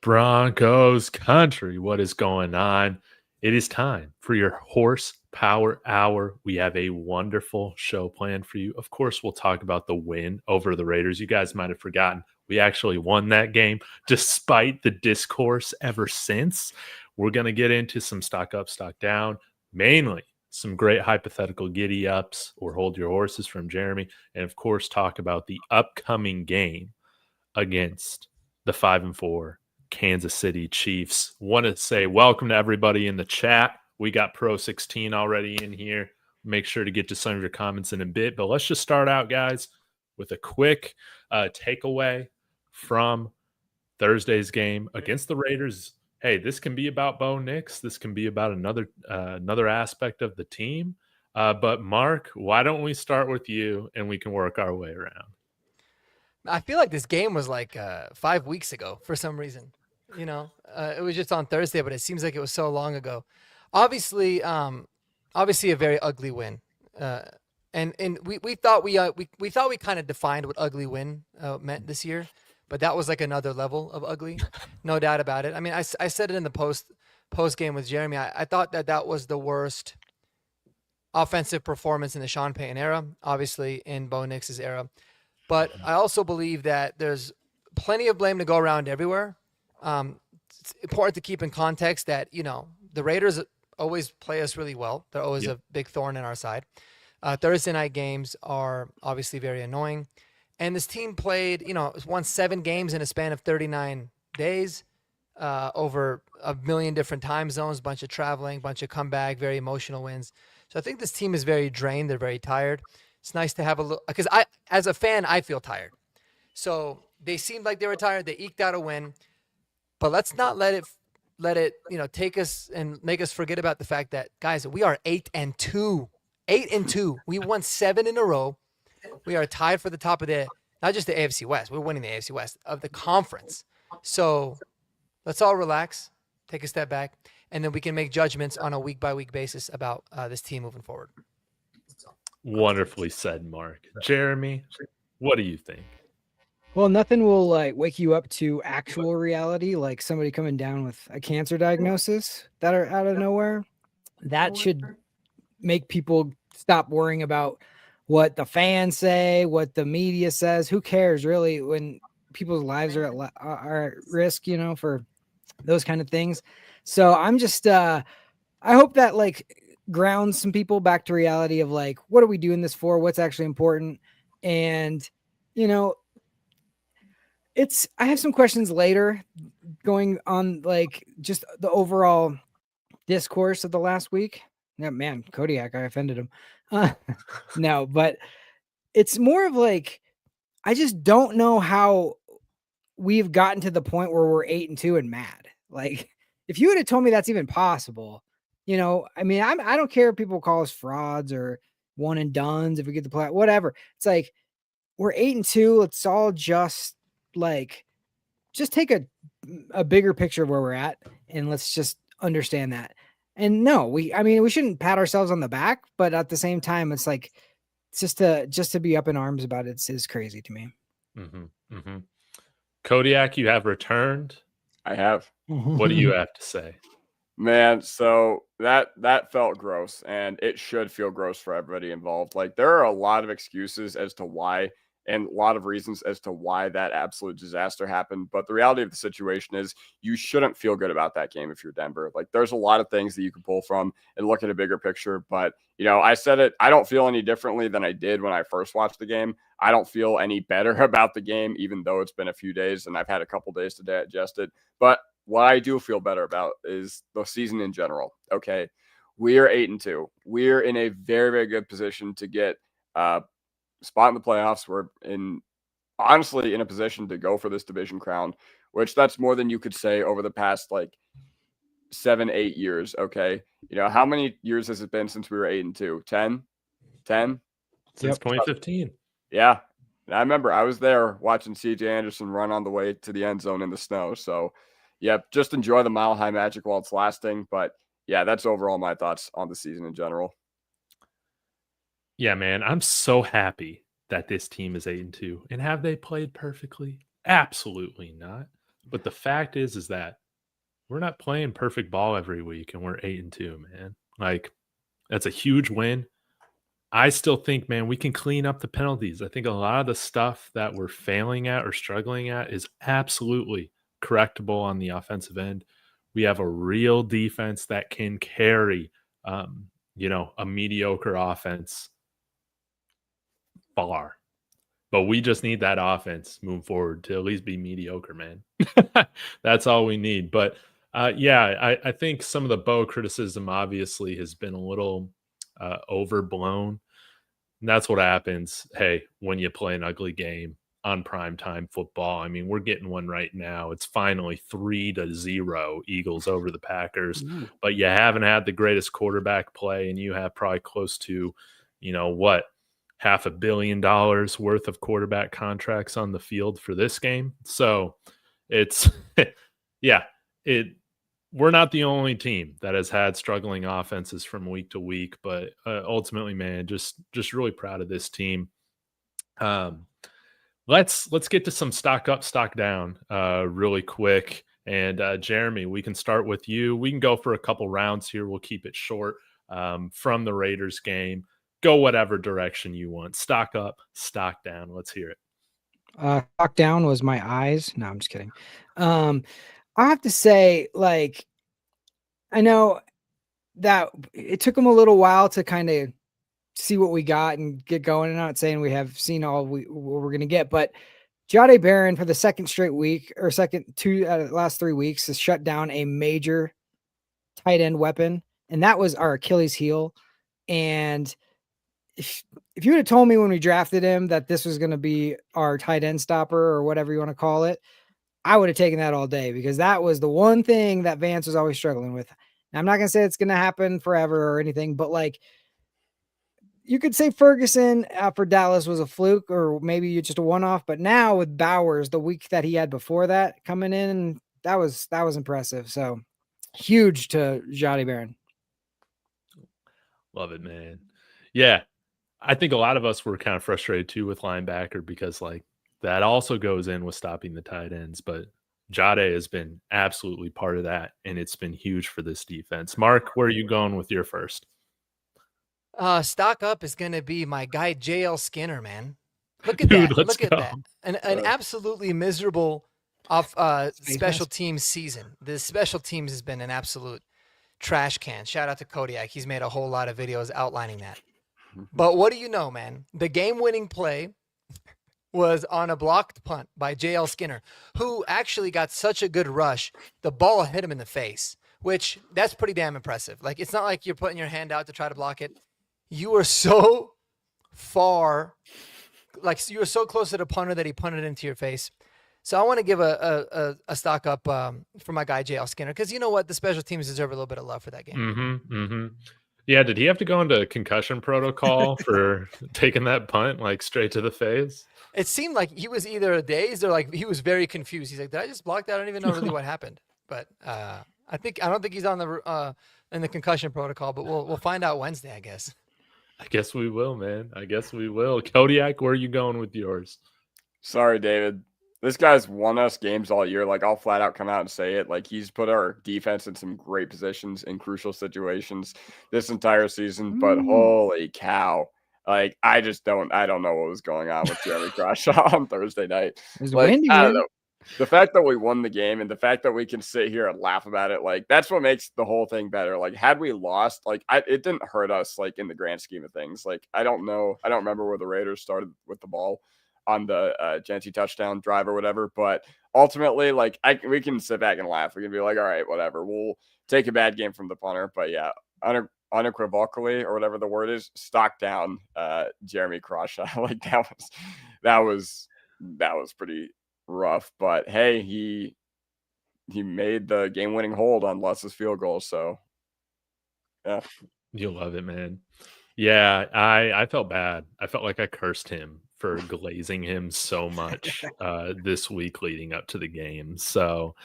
Broncos country, what is going on? It is time for your horsepower hour. We have a wonderful show planned for you. Of course, we'll talk about the win over the Raiders. You guys might have forgotten we actually won that game despite the discourse ever since. We're going to get into some stock up, stock down, mainly some great hypothetical giddy ups or hold your horses from Jeremy. And of course, talk about the upcoming game against the 5-4 Kansas City Chiefs. Want to say welcome to everybody in the chat. We got Pro 16 already in here. Make sure to get to some of your comments in a bit, but let's just start out, guys, with a quick takeaway from Thursday's game against the Raiders. Hey, this can be about Bo Nix. This can be about another aspect of the team. But Mark, why don't we start with you and we can work our way around? I feel like this game was like 5 weeks ago for some reason. It was just on Thursday, but it seems like it was so long ago. Obviously, a very ugly win, and we thought we thought we kind of defined what ugly win meant this year, but that was like another level of ugly, no doubt about it. I mean, I said it in the post game with Jeremy. I thought that was the worst offensive performance in the Sean Payton era, obviously in Bo Nix's era. But I also believe that there's plenty of blame to go around everywhere. It's important to keep in context that, the Raiders always play us really well. They're always a big thorn in our side. Thursday night games are obviously very annoying. And this team played, won 7 games in a span of 39 days over a million different time zones, bunch of traveling, bunch of comeback, very emotional wins. So I think this team is very drained. They're very tired. It's nice to have a little, because as a fan, I feel tired. So they seemed like they were tired. They eked out a win, but let's not let it, take us and make us forget about the fact that, guys, we are 8-2, 8-2. We won 7 in a row. We are tied for the top of not just the AFC West. We're winning the AFC West of the conference. So let's all relax, take a step back, and then we can make judgments on a week by week basis about this team moving forward. Wonderfully said, Mark. Jeremy, what do you think? Well, nothing will wake you up to actual reality, like somebody coming down with a cancer diagnosis that are out of nowhere. That should make people stop worrying about what the fans say, what the media says. Who cares really when people's lives are at risk, for those kind of things. So I'm just, I hope that grounds some people back to reality of what are we doing this for? What's actually important? And, I have some questions later going on, just the overall discourse of the last week. Yeah, man, Kodiak, I offended him. No, but it's more of I just don't know how we've gotten to the point where we're 8-2 and mad. If you would have told me that's even possible, I don't care if people call us frauds or one and dones if we get the play, whatever. It's we're 8-2. Let's all just take a bigger picture of where we're at, and let's just understand that. And no, we shouldn't pat ourselves on the back, but at the same time, it's just to be up in arms about it is crazy to me. Mm-hmm, mm-hmm. Kodiak, you have returned. I have. What do you have to say? Man, so that felt gross, and it should feel gross for everybody involved. There are a lot of excuses as to why, and a lot of reasons as to why that absolute disaster happened. But the reality of the situation is you shouldn't feel good about that game if you're Denver. There's a lot of things that you can pull from and look at a bigger picture. But, I said it, I don't feel any differently than I did when I first watched the game. I don't feel any better about the game, even though it's been a few days and I've had a couple days to digest it. But what I do feel better about is the season in general. Okay. We are 8-2. We're in a very, very good position to get spot in the playoffs. We're honestly in a position to go for this division crown, which that's more than you could say over the past 7-8 years. Okay. How many years has it been since we were 8-2? 10? Since 2015. Yeah. I remember I was there watching CJ Anderson run on the way to the end zone in the snow. So just enjoy the Mile High Magic while it's lasting. But yeah, that's overall my thoughts on the season in general. Yeah, man, I'm so happy that this team is 8-2. And have they played perfectly? Absolutely not. But the fact is that we're not playing perfect ball every week, and we're 8-2, man. Like, that's a huge win. I still think, man, we can clean up the penalties. I think a lot of the stuff that we're failing at or struggling at is absolutely correctable on the offensive end. We have a real defense that can carry, a mediocre offense far. But we just need that offense moving forward to at least be mediocre, man. That's all we need. But I think some of the Bo criticism obviously has been a little overblown. And that's what happens, hey, when you play an ugly game on primetime football. I mean, we're getting one right now. It's finally 3-0 Eagles over the Packers. Ooh. But you haven't had the greatest quarterback play, and you have probably close to, $500 million worth of quarterback contracts on the field for this game. So it's, we're not the only team that has had struggling offenses from week to week, but ultimately, man, just really proud of this team. Let's get to some stock up, stock down really quick. And Jeremy, we can start with you. We can go for a couple rounds here. We'll keep it short from the Raiders game. Go whatever direction you want. Stock up, stock down. Let's hear it. Stock down was my eyes. No, I'm just kidding. I have to say, like, I know that it took them a little while to kind of see what we got and get going. I'm not saying we have seen all what we're going to get, but Jahdae Barron for the second straight week or last 3 weeks has shut down a major tight end weapon, and that was our Achilles heel. And if you would have told me when we drafted him that this was going to be our tight end stopper or whatever you want to call it, I would have taken that all day, because that was the one thing that Vance was always struggling with. Now, I'm not going to say it's going to happen forever or anything, but like, you could say Ferguson for Dallas was a fluke or maybe just a one-off, but now with Bowers, the week that he had before that coming in, that was impressive. So huge to Jahdae Barron. Love it, man. Yeah. I think a lot of us were kind of frustrated too with linebacker, because like that also goes in with stopping the tight ends, but Jahdae has been absolutely part of that, and it's been huge for this defense. Mark, where are you going with your first? Stock up is going to be my guy JL Skinner, man. Look at that. Look at that. An absolutely miserable special teams season. The special teams has been an absolute trash can. Shout out to Kodiak. He's made a whole lot of videos outlining that. But what do you know, man? The game-winning play was on a blocked punt by JL Skinner, who actually got such a good rush, the ball hit him in the face, which that's pretty damn impressive. Like, it's not like you're putting your hand out to try to block it. You were so far, like you were so close to the punter that he punted into your face. So I want to give a stock up for my guy JL Skinner, because you know what, the special teams deserve a little bit of love for that game. Yeah, did he have to go into concussion protocol for taking that punt like straight to the face? It seemed like he was either dazed or like he was very confused. He's like, "Did I just block that? I don't even know really what happened." But I don't think he's on the in the concussion protocol. But we'll find out Wednesday, I guess. I guess we will, man. I guess we will. Kodiak, where are you going with yours? Sorry, David. This guy's won us games all year. Like, I'll flat out come out and say it. Like, he's put our defense in some great positions in crucial situations this entire season. But holy cow. Like, I don't know what was going on with Jeremy Crawshaw on Thursday night. Like, windy, I don't know. The fact that we won the game and the fact that we can sit here and laugh about it, like, that's what makes the whole thing better. Like, had we lost, like, it didn't hurt us, like, in the grand scheme of things. Like, I don't know. I don't remember where the Raiders started with the ball on the Genty touchdown drive or whatever. But ultimately, like, we can sit back and laugh. We can be like, all right, whatever. We'll take a bad game from the punter. But yeah, unequivocally, or whatever the word is, stock down Jeremy Crawshaw. Like, that was pretty rough. But hey, he made the game-winning hold on Lutz's field goal. So yeah. You'll love it, man. Yeah, I felt bad. I felt like I cursed him for glazing him so much this week leading up to the game. So,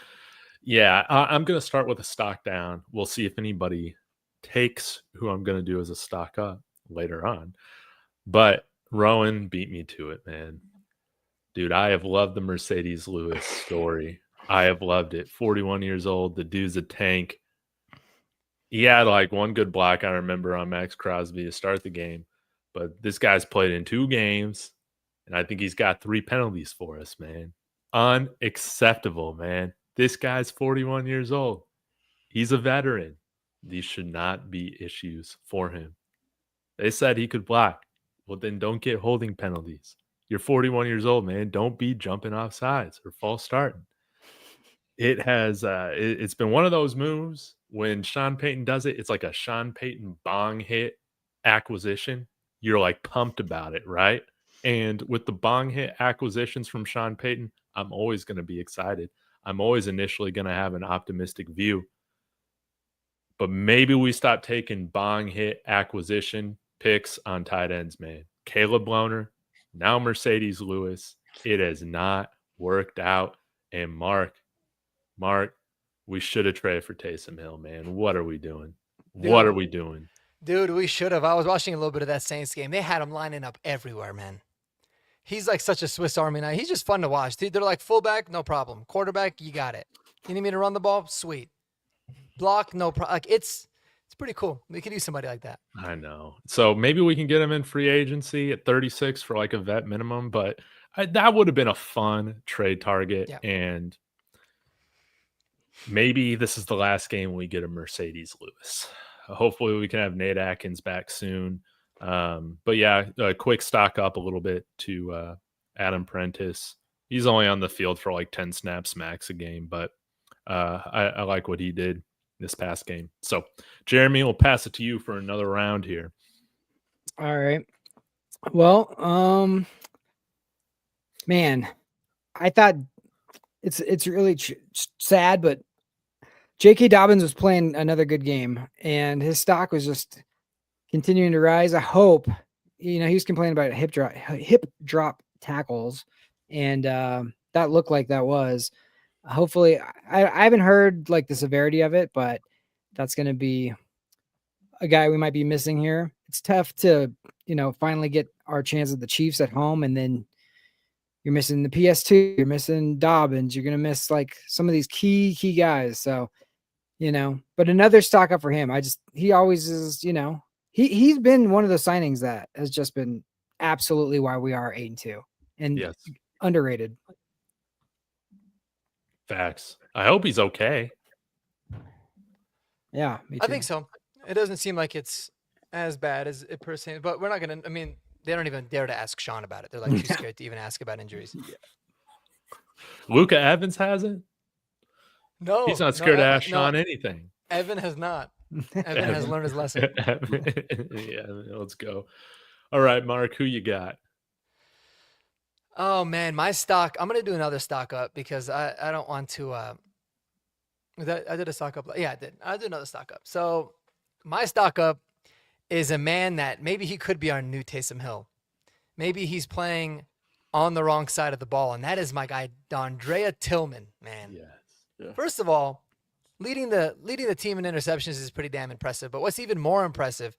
yeah, I'm going to start with a stock down. We'll see if anybody takes who I'm going to do as a stock up later on. But Rowan beat me to it, man. Dude, I have loved the Mercedes Lewis story I have loved it. 41 years old. The dude's a tank. He had like one good block I remember on Max Crosby to start the game, but this guy's played in 2 games, and I think he's got 3 penalties for us, man. Unacceptable, man. This guy's 41 years old. He's a veteran. These should not be issues for him. They said he could block. Well, then don't get holding penalties. You're 41 years old, man. Don't be jumping off sides or false starting. It's been one of those moves when Sean Payton does it. It's like a Sean Payton bong hit acquisition. You're like pumped about it, right? And with the bong hit acquisitions from Sean Payton, I'm always going to be excited. I'm always initially going to have an optimistic view. But maybe we stop taking bong hit acquisition picks on tight ends, man. Caleb Lohner, now Mercedes Lewis. It has not worked out. And Mark, we should have traded for Taysom Hill, man. What are we doing? What are we doing? Dude, we should have. I was watching a little bit of that Saints game. They had him lining up everywhere, man. He's like such a Swiss Army knife. He's just fun to watch. Dude, they're like fullback, no problem. Quarterback, you got it. You need me to run the ball? Sweet. Block, no problem. Like it's pretty cool. We could use somebody like that. I know. So maybe we can get him in free agency at 36 for like a vet minimum, but that would have been a fun trade target. Yeah. And maybe this is the last game we get a Mercedes Lewis. Hopefully we can have Nate Atkins back soon. But yeah, a quick stock up a little bit to Adam Prentice. He's only on the field for like 10 snaps max a game, but I like what he did this past game. So, Jeremy, we'll pass it to you for another round here. All right. Well, man, I thought it's really sad, but J.K. Dobbins was playing another good game, and his stock was just continuing to rise. I hope, he was complaining about hip drop tackles, and that looked like that was. Hopefully, I haven't heard like the severity of it, but that's going to be a guy we might be missing here. It's tough to, finally get our chance at the Chiefs at home, and then you're missing the PS2, you're missing Dobbins, you're going to miss like some of these key guys. So, but another stock up for him. He always is, he's been one of the signings that has just been absolutely why we are 8-2 and Yes. Underrated. Facts. I hope he's okay. Yeah, me too. I think so. It doesn't seem like it's as bad as it per se, but we're not going to, they don't even dare to ask Sean about it. They're like too scared to even ask about injuries. Luka Evans hasn't? No. He's not scared to ask Sean anything. Evan has not. Evan has learned his lesson. Yeah, let's go. All right, Mark, who you got? Oh man, my stock. I'm gonna do another stock up because I don't want to. I did a stock up. Yeah, I did. I'll do another stock up. So my stock up is a man that maybe he could be our new Taysom Hill. Maybe he's playing on the wrong side of the ball, and that is my guy Dondrea Tillman. Man, Yes. Yeah. First of all, leading the team in interceptions is pretty damn impressive. But what's even more impressive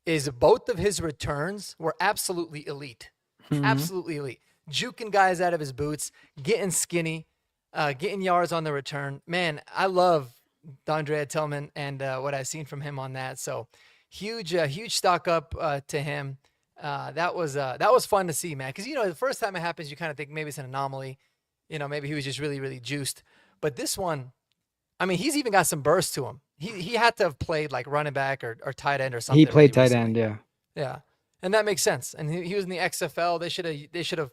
is both of his returns were absolutely elite. Mhm. Absolutely elite. Juking guys out of his boots, getting skinny, getting yards on the return. Man, I love Dondrea Tillman and what I've seen from him on that. So huge stock up to him. That was fun to see, man. Because the first time it happens, you kind of think maybe it's an anomaly. Maybe he was just really, really juiced. But this one, he's even got some burst to him. He had to have played like running back or tight end or something. He played really tight recently. end, yeah. Yeah, and that makes sense. And he was in the XFL. They should have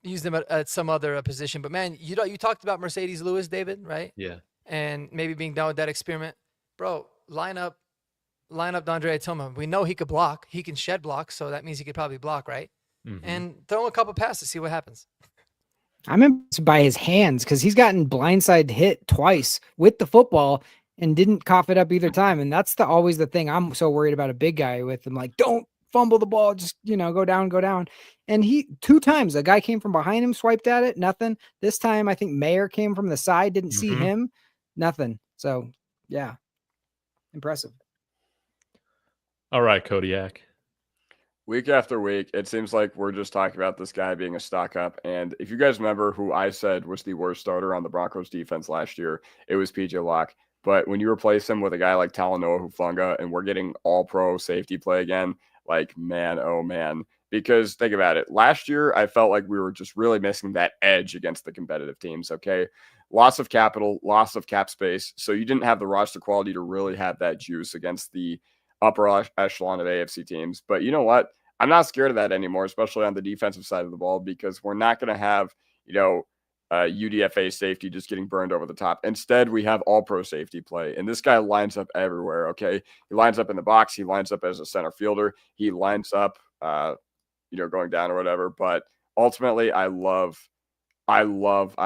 used him at some other position. But man, you talked about Mercedes Lewis, David, right? Yeah. And maybe being done with that experiment, bro. Line up Dondrea Tillman. We know he could block. He can shed blocks, so that means he could probably block, right? Mm-hmm. And throw him a couple passes, see what happens. I'm impressed by his hands because he's gotten blindside hit twice with the football and didn't cough it up either time. And that's always the thing I'm so worried about a big guy with. I'm like, don't fumble the ball, just go down. And he 2 times a guy came from behind him, swiped at it, nothing. This time I think Mayer came from the side, didn't see him, nothing. So yeah, impressive. All right, Kodiak. Week after week, it seems like we're just talking about this guy being a stock up. And if you guys remember who I said was the worst starter on the Broncos defense last year, it was PJ Locke. But when you replace him with a guy like Talanoa Hufanga and we're getting all pro safety play again, like, man, oh man. Because think about it. Last year, I felt like we were just really missing that edge against the competitive teams. Okay. Loss of capital, loss of cap space. So you didn't have the roster quality to really have that juice against the upper echelon of AFC teams. But you know what? I'm not scared of that anymore, especially on the defensive side of the ball, because we're not going to have, UDFA safety just getting burned over the top. Instead, we have all pro safety play. And this guy lines up everywhere. Okay. He lines up in the box. He lines up as a center fielder. He lines up, going down or whatever. But ultimately, I love Talanoa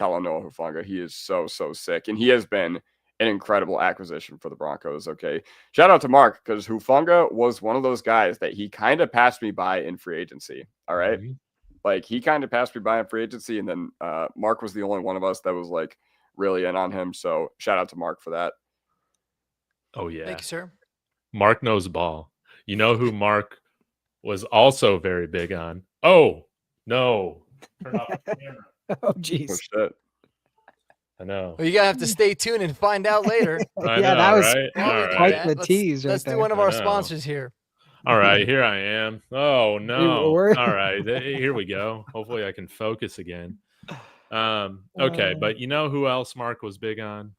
Hufanga. He is so sick. And he has been an incredible acquisition for the Broncos. Okay. Shout out to Mark, because Hufanga was one of those guys that he kind of passed me by in free agency. All right. Mhm. Like, he kind of passed me by in free agency. And then Mark was the only one of us that was like really in on him. So shout out to Mark for that. Oh, yeah. Thank you, sir. Mark knows ball. You know who Mark was also very big on? Oh, no. Turn off the camera. Oh, Oh, jeez. shit. I know. Well, you gotta have to stay tuned and find out later. I Yeah, know, that was right? While we All do quite right. the let's- tease right Let's do there. one of I our know. sponsors here. All right, here I am. Oh no! we're- All right, here we go. Hopefully, I can focus again. Okay, but you know who else Mark was big on?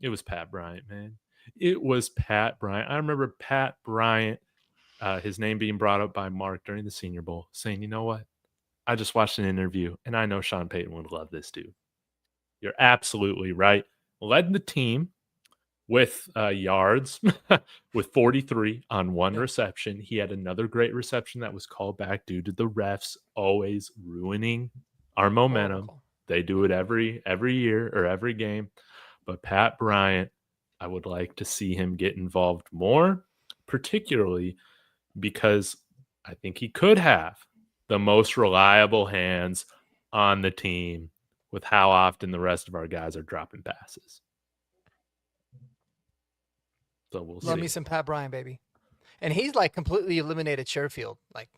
It was Pat Bryant, man. It was Pat Bryant. I remember Pat Bryant, his name being brought up by Mark during the Senior Bowl, saying, "You know what? I just watched an interview, and I know Sean Payton would love this dude." You're absolutely right. Led the team with yards with 43 on one reception. He had another great reception that was called back due to the refs always ruining our momentum. Oh. They do it every year or every game. But Pat Bryant, I would like to see him get involved more, particularly because I think he could have the most reliable hands on the team with how often the rest of our guys are dropping passes. So we'll Love see. me some Pat Bryant, baby. And he's like completely eliminated Sherfield, like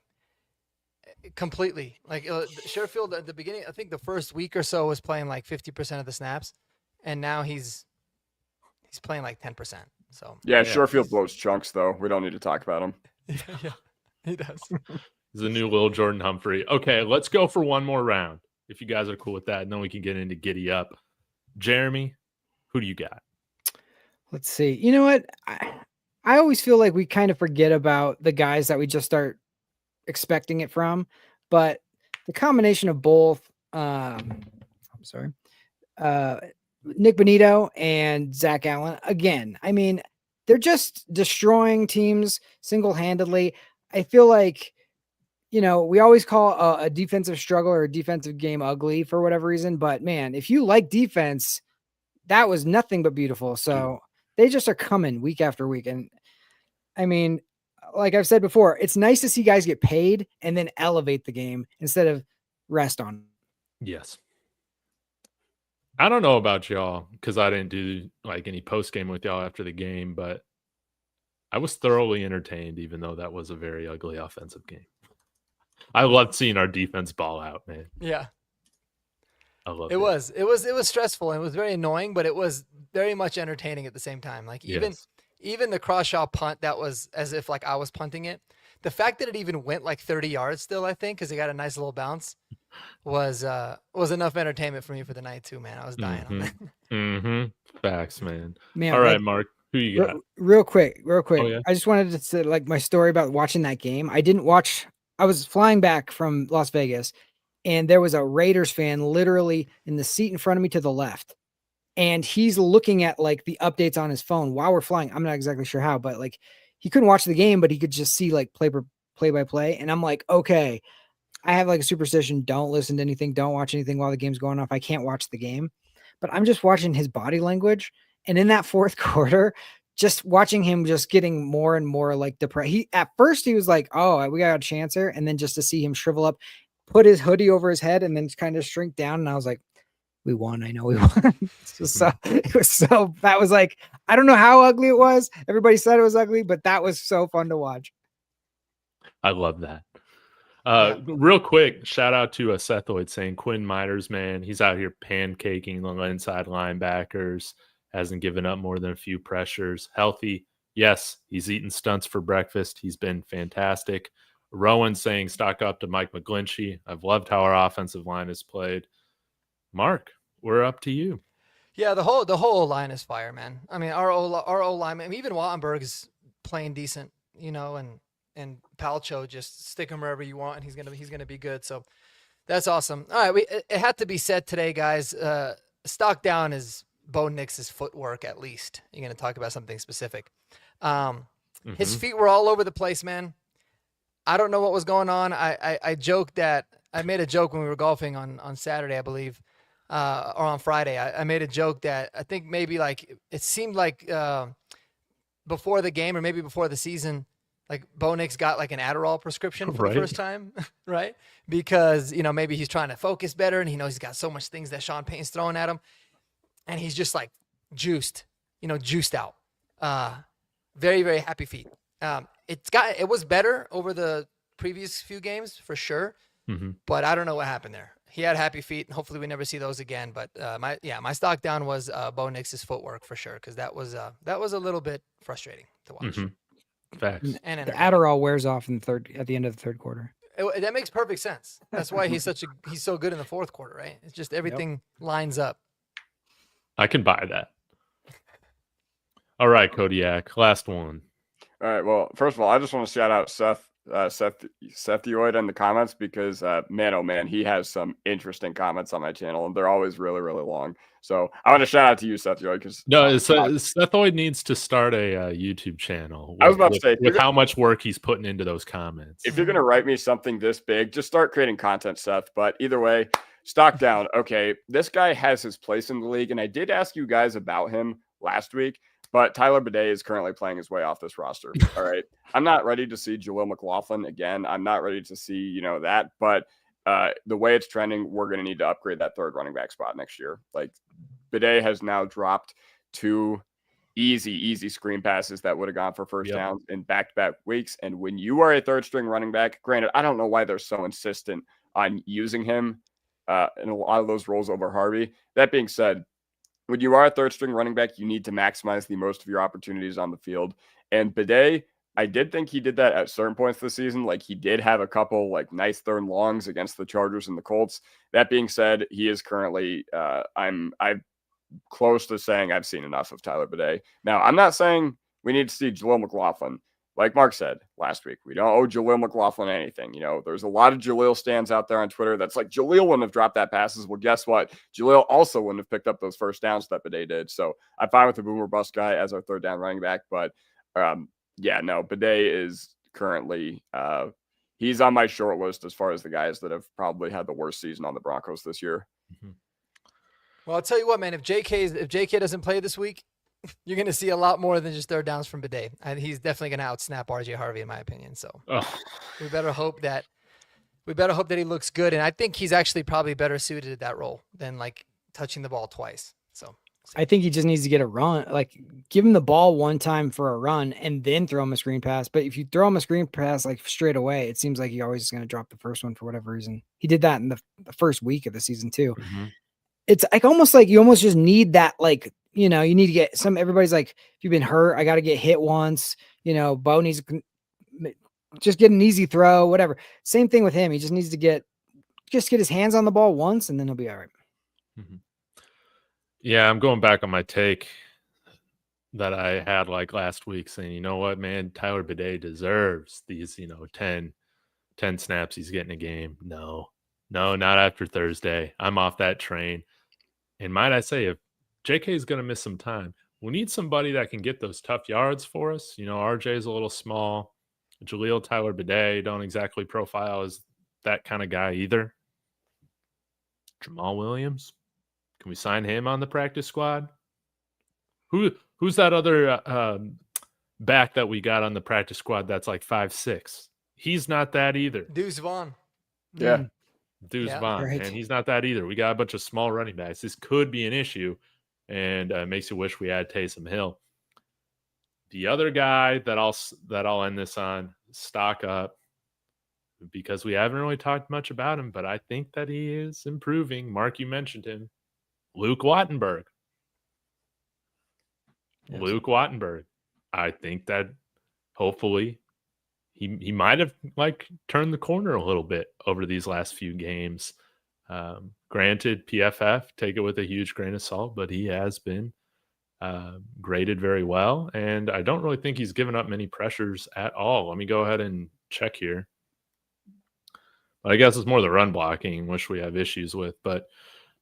completely. Like Sherfield at the beginning, I think the first week or so was playing like 50% of the snaps, and now he's playing like 10%. So Yeah, Sherfield blows chunks, though. We don't need to talk about him. yeah, he does. He's a new little Jordan Humphrey. Okay, let's go for one more round, if you guys are cool with that, and then we can get into Giddy Up. Jeremy, who do you got? Let's see. You know what? I always feel like we kind of forget about the guys that we just start expecting it from, but the combination of both, Nick Bonito and Zach Allen, again, I mean, they're just destroying teams single-handedly. I feel like, we always call a defensive struggle or a defensive game ugly for whatever reason, but man, if you like defense, that was nothing but beautiful. So they just are coming week after week. And I mean, like I've said before, it's nice to see guys get paid and then elevate the game instead of rest on. Yes. I don't know about y'all because I didn't do like any post game with y'all after the game, but I was thoroughly entertained, even though that was a very ugly offensive game. I loved seeing our defense ball out, man. Yeah. I loved It was stressful and it was very annoying, but it was very much entertaining at the same time. Like even the cross-shot punt that was as if like I was punting it. The fact that it even went like 30 yards still, I think, because it got a nice little bounce, was enough entertainment for me for the night too, man. I was dying on that. Mm-hmm. Facts, man. Man, all right, Mark, who you got? Real quick. Oh, yeah? I just wanted to say like my story about watching that game. I was flying back from Las Vegas, and there was a Raiders fan literally in the seat in front of me to the left. And he's looking at like the updates on his phone while we're flying. I'm not exactly sure how, but like he couldn't watch the game, but he could just see like play by play. And I'm like, okay, I have like a superstition. Don't listen to anything. Don't watch anything while the game's going off. I can't watch the game, but I'm just watching his body language. And in that fourth quarter, just watching him just getting more and more like depressed. At first he was like, oh, we got a chance here. And then just to see him shrivel up, put his hoodie over his head and then kind of shrink down. And I was like, we won. I know we won. That was like, I don't know how ugly it was. Everybody said it was ugly, but that was so fun to watch. I love that. Yeah. Real quick, shout out to Sethoid saying Quinn Miters, man, he's out here pancaking the inside linebackers, hasn't given up more than a few pressures. Healthy, yes, he's eating stunts for breakfast. He's been fantastic. Rowan saying stock up to Mike McGlinchey. I've loved how our offensive line has played. Mark, we're up to you. Yeah, the whole line is fire, man. I mean, our O line, I mean, even Wattenberg is playing decent, and Palcho, just stick him wherever you want, and he's gonna be good. So that's awesome. All right, it had to be said today, guys. Stock down is Bo Nix's footwork. At least you're gonna talk about something specific. His feet were all over the place, man. I don't know what was going on. I joked that I made a joke when we were golfing on Saturday, I believe, or on Friday. I made a joke that I think maybe like it seemed like before the game or maybe before the season, like Bo Nix got like an Adderall prescription for the first time, right? Because maybe he's trying to focus better and he knows he's got so much things that Sean Payton's throwing at him, and he's just like juiced out. Very, very happy feet. It was better over the previous few games for sure, but I don't know what happened there. He had happy feet, and hopefully we never see those again. But my stock down was Bo Nix's footwork for sure, because that was a little bit frustrating to watch. Facts. And the Adderall wears off at the end of the third quarter. That makes perfect sense. That's why he's so good in the fourth quarter, right? It's just everything lines up. I can buy that. All right, Kodiak, last one. All right. Well, first of all, I just want to shout out Seth Yoid in the comments because, man, oh man, he has some interesting comments on my channel, and they're always really, really long. So I want to shout out to you, Seth Yoid, because Sethoid needs to start a YouTube channel. I was about to say, with how much work he's putting into those comments. If you're gonna write me something this big, just start creating content, Seth. But either way, stock down. Okay, this guy has his place in the league, and I did ask you guys about him last week. But Tyler Bidet is currently playing his way off this roster. All right. I'm not ready to see Jaleel McLaughlin again. I'm not ready to see, that. But the way it's trending, we're going to need to upgrade that third running back spot next year. Like, Bidet has now dropped 2 easy screen passes that would have gone for first downs in back-to-back weeks. And when you are a third-string running back, granted, I don't know why they're so insistent on using him in a lot of those roles over Harvey. That being said, when you are a third-string running back, you need to maximize the most of your opportunities on the field. And Bidet, I did think he did that at certain points this season. Like, he did have a couple nice third and longs against the Chargers and the Colts. That being said, he is currently I'm close to saying I've seen enough of Tyler Bidet. Now, I'm not saying we need to see Jaleel McLaughlin. Like Mark said last week, we don't owe Jaleel McLaughlin anything. There's a lot of Jaleel stands out there on Twitter that's like, Jaleel wouldn't have dropped that passes. Well, guess what? Jaleel also wouldn't have picked up those first downs that Bidet did. So I'm fine with the boomer bust guy as our third down running back. But Bidet is currently he's on my short list as far as the guys that have probably had the worst season on the Broncos this year. Well, I'll tell you what, man, if JK doesn't play this week, you're going to see a lot more than just third downs from Bidet. And he's definitely going to outsnap RJ Harvey, in my opinion. So we better hope that he looks good. And I think he's actually probably better suited to that role than touching the ball twice. So I think he just needs to get a run. Like, give him the ball one time for a run and then throw him a screen pass. But if you throw him a screen pass straight away, it seems like he always is going to drop the first one for whatever reason. He did that in the first week of the season too. It's almost like you almost just need that, you need to get everybody's like, if you've been hurt, I got to get hit once, Bo needs to just get an easy throw, whatever. Same thing with him. He just needs to get his hands on the ball once and then he'll be all right. Yeah. I'm going back on my take that I had last week saying, you know what, man, Tyler Bidet deserves these, 10 snaps he's getting a game. No, not after Thursday. I'm off that train. And might I say, if JK is going to miss some time, we need somebody that can get those tough yards for us. RJ is a little small. Jaleel, Tyler Bidet don't exactly profile as that kind of guy either. Jamal Williams, can we sign him on the practice squad? Who's that other back that we got on the practice squad that's 5'6"? He's not that either. Deuce Vaughn. Yeah. Deuce Vaughn, right. and he's not that either. We got a bunch of small running backs. This could be an issue, and makes you wish we had Taysom Hill. The other guy that I'll end this on, stock up. because we haven't really talked much about him, but I think that he is improving. Mark, you mentioned him. Luke Wattenberg. Yes. Luke Wattenberg. I think that hopefully he might have like turned the corner a little bit over these last few games. Granted, PFF, take it with a huge grain of salt, but he has been graded very well, and I don't really think he's given up many pressures at all. Let me go ahead and check here. But I guess it's more the run blocking, which we have issues with. But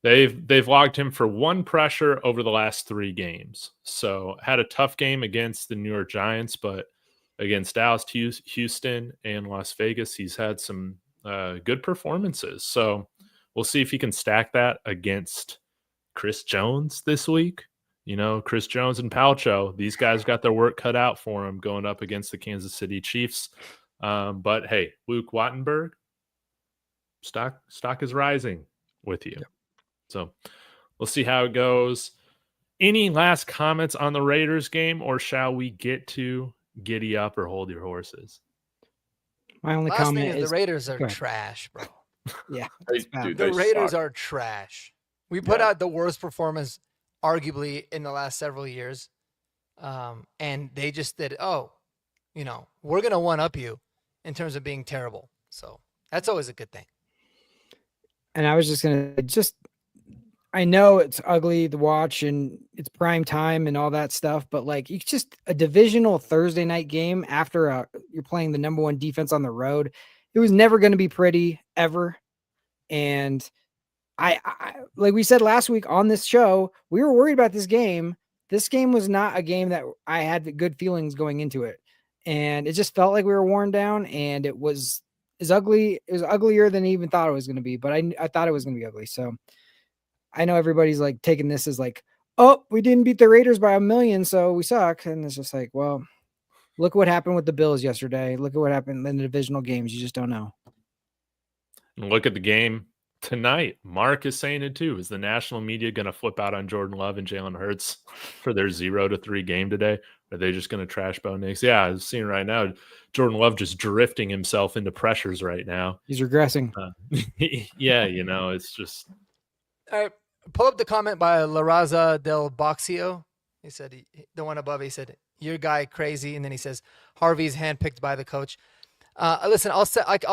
they've logged him for 1 pressure over the last 3 games. So had a tough game against the New York Giants, but against Dallas, Houston, and Las Vegas, he's had some good performances. So we'll see if he can stack that against Chris Jones this week. You know, Chris Jones and Palcho, these guys got their work cut out for them going up against the Kansas City Chiefs. But hey, Luke Wattenberg, stock is rising with you. Yep. So we'll see how it goes. Any last comments on the Raiders game, or shall we get to giddy up or hold your horses? My only comment is the Raiders are trash, bro. Yeah, the Raiders are trash. We put out the worst performance arguably in the last several years. And they just did, we're going to one-up you in terms of being terrible. So that's always a good thing. And I was just going to I know it's ugly to watch and it's prime time and all that stuff, but like it's just a divisional Thursday night game after you're playing the number 1 defense on the road. It was never going to be pretty ever. And I like we said last week on this show, we were worried about this game. This game was not a game that I had good feelings going into it. And it just felt like we were worn down, and it was ugly. It was uglier than I even thought it was going to be, but I thought it was going to be ugly. So I know everybody's like taking this as like, oh, we didn't beat the Raiders by 1 million, so we suck. And it's just like, well, look what happened with the Bills yesterday. Look at what happened in the divisional games. You just don't know. And look at the game tonight. Mark is saying it too. Is the national media going to flip out on Jordan Love and Jalen Hurts for their 0-3 game today? Are they just going to trash Bo Nix? Yeah, I'm seeing right now Jordan Love just drifting himself into pressures right now. He's regressing. Yeah, it's just. All right. Pull up the comment by La Raza del Boxio. He said, the one above, he said, your guy crazy. And then he says, Harvey's handpicked by the coach. Listen, I'll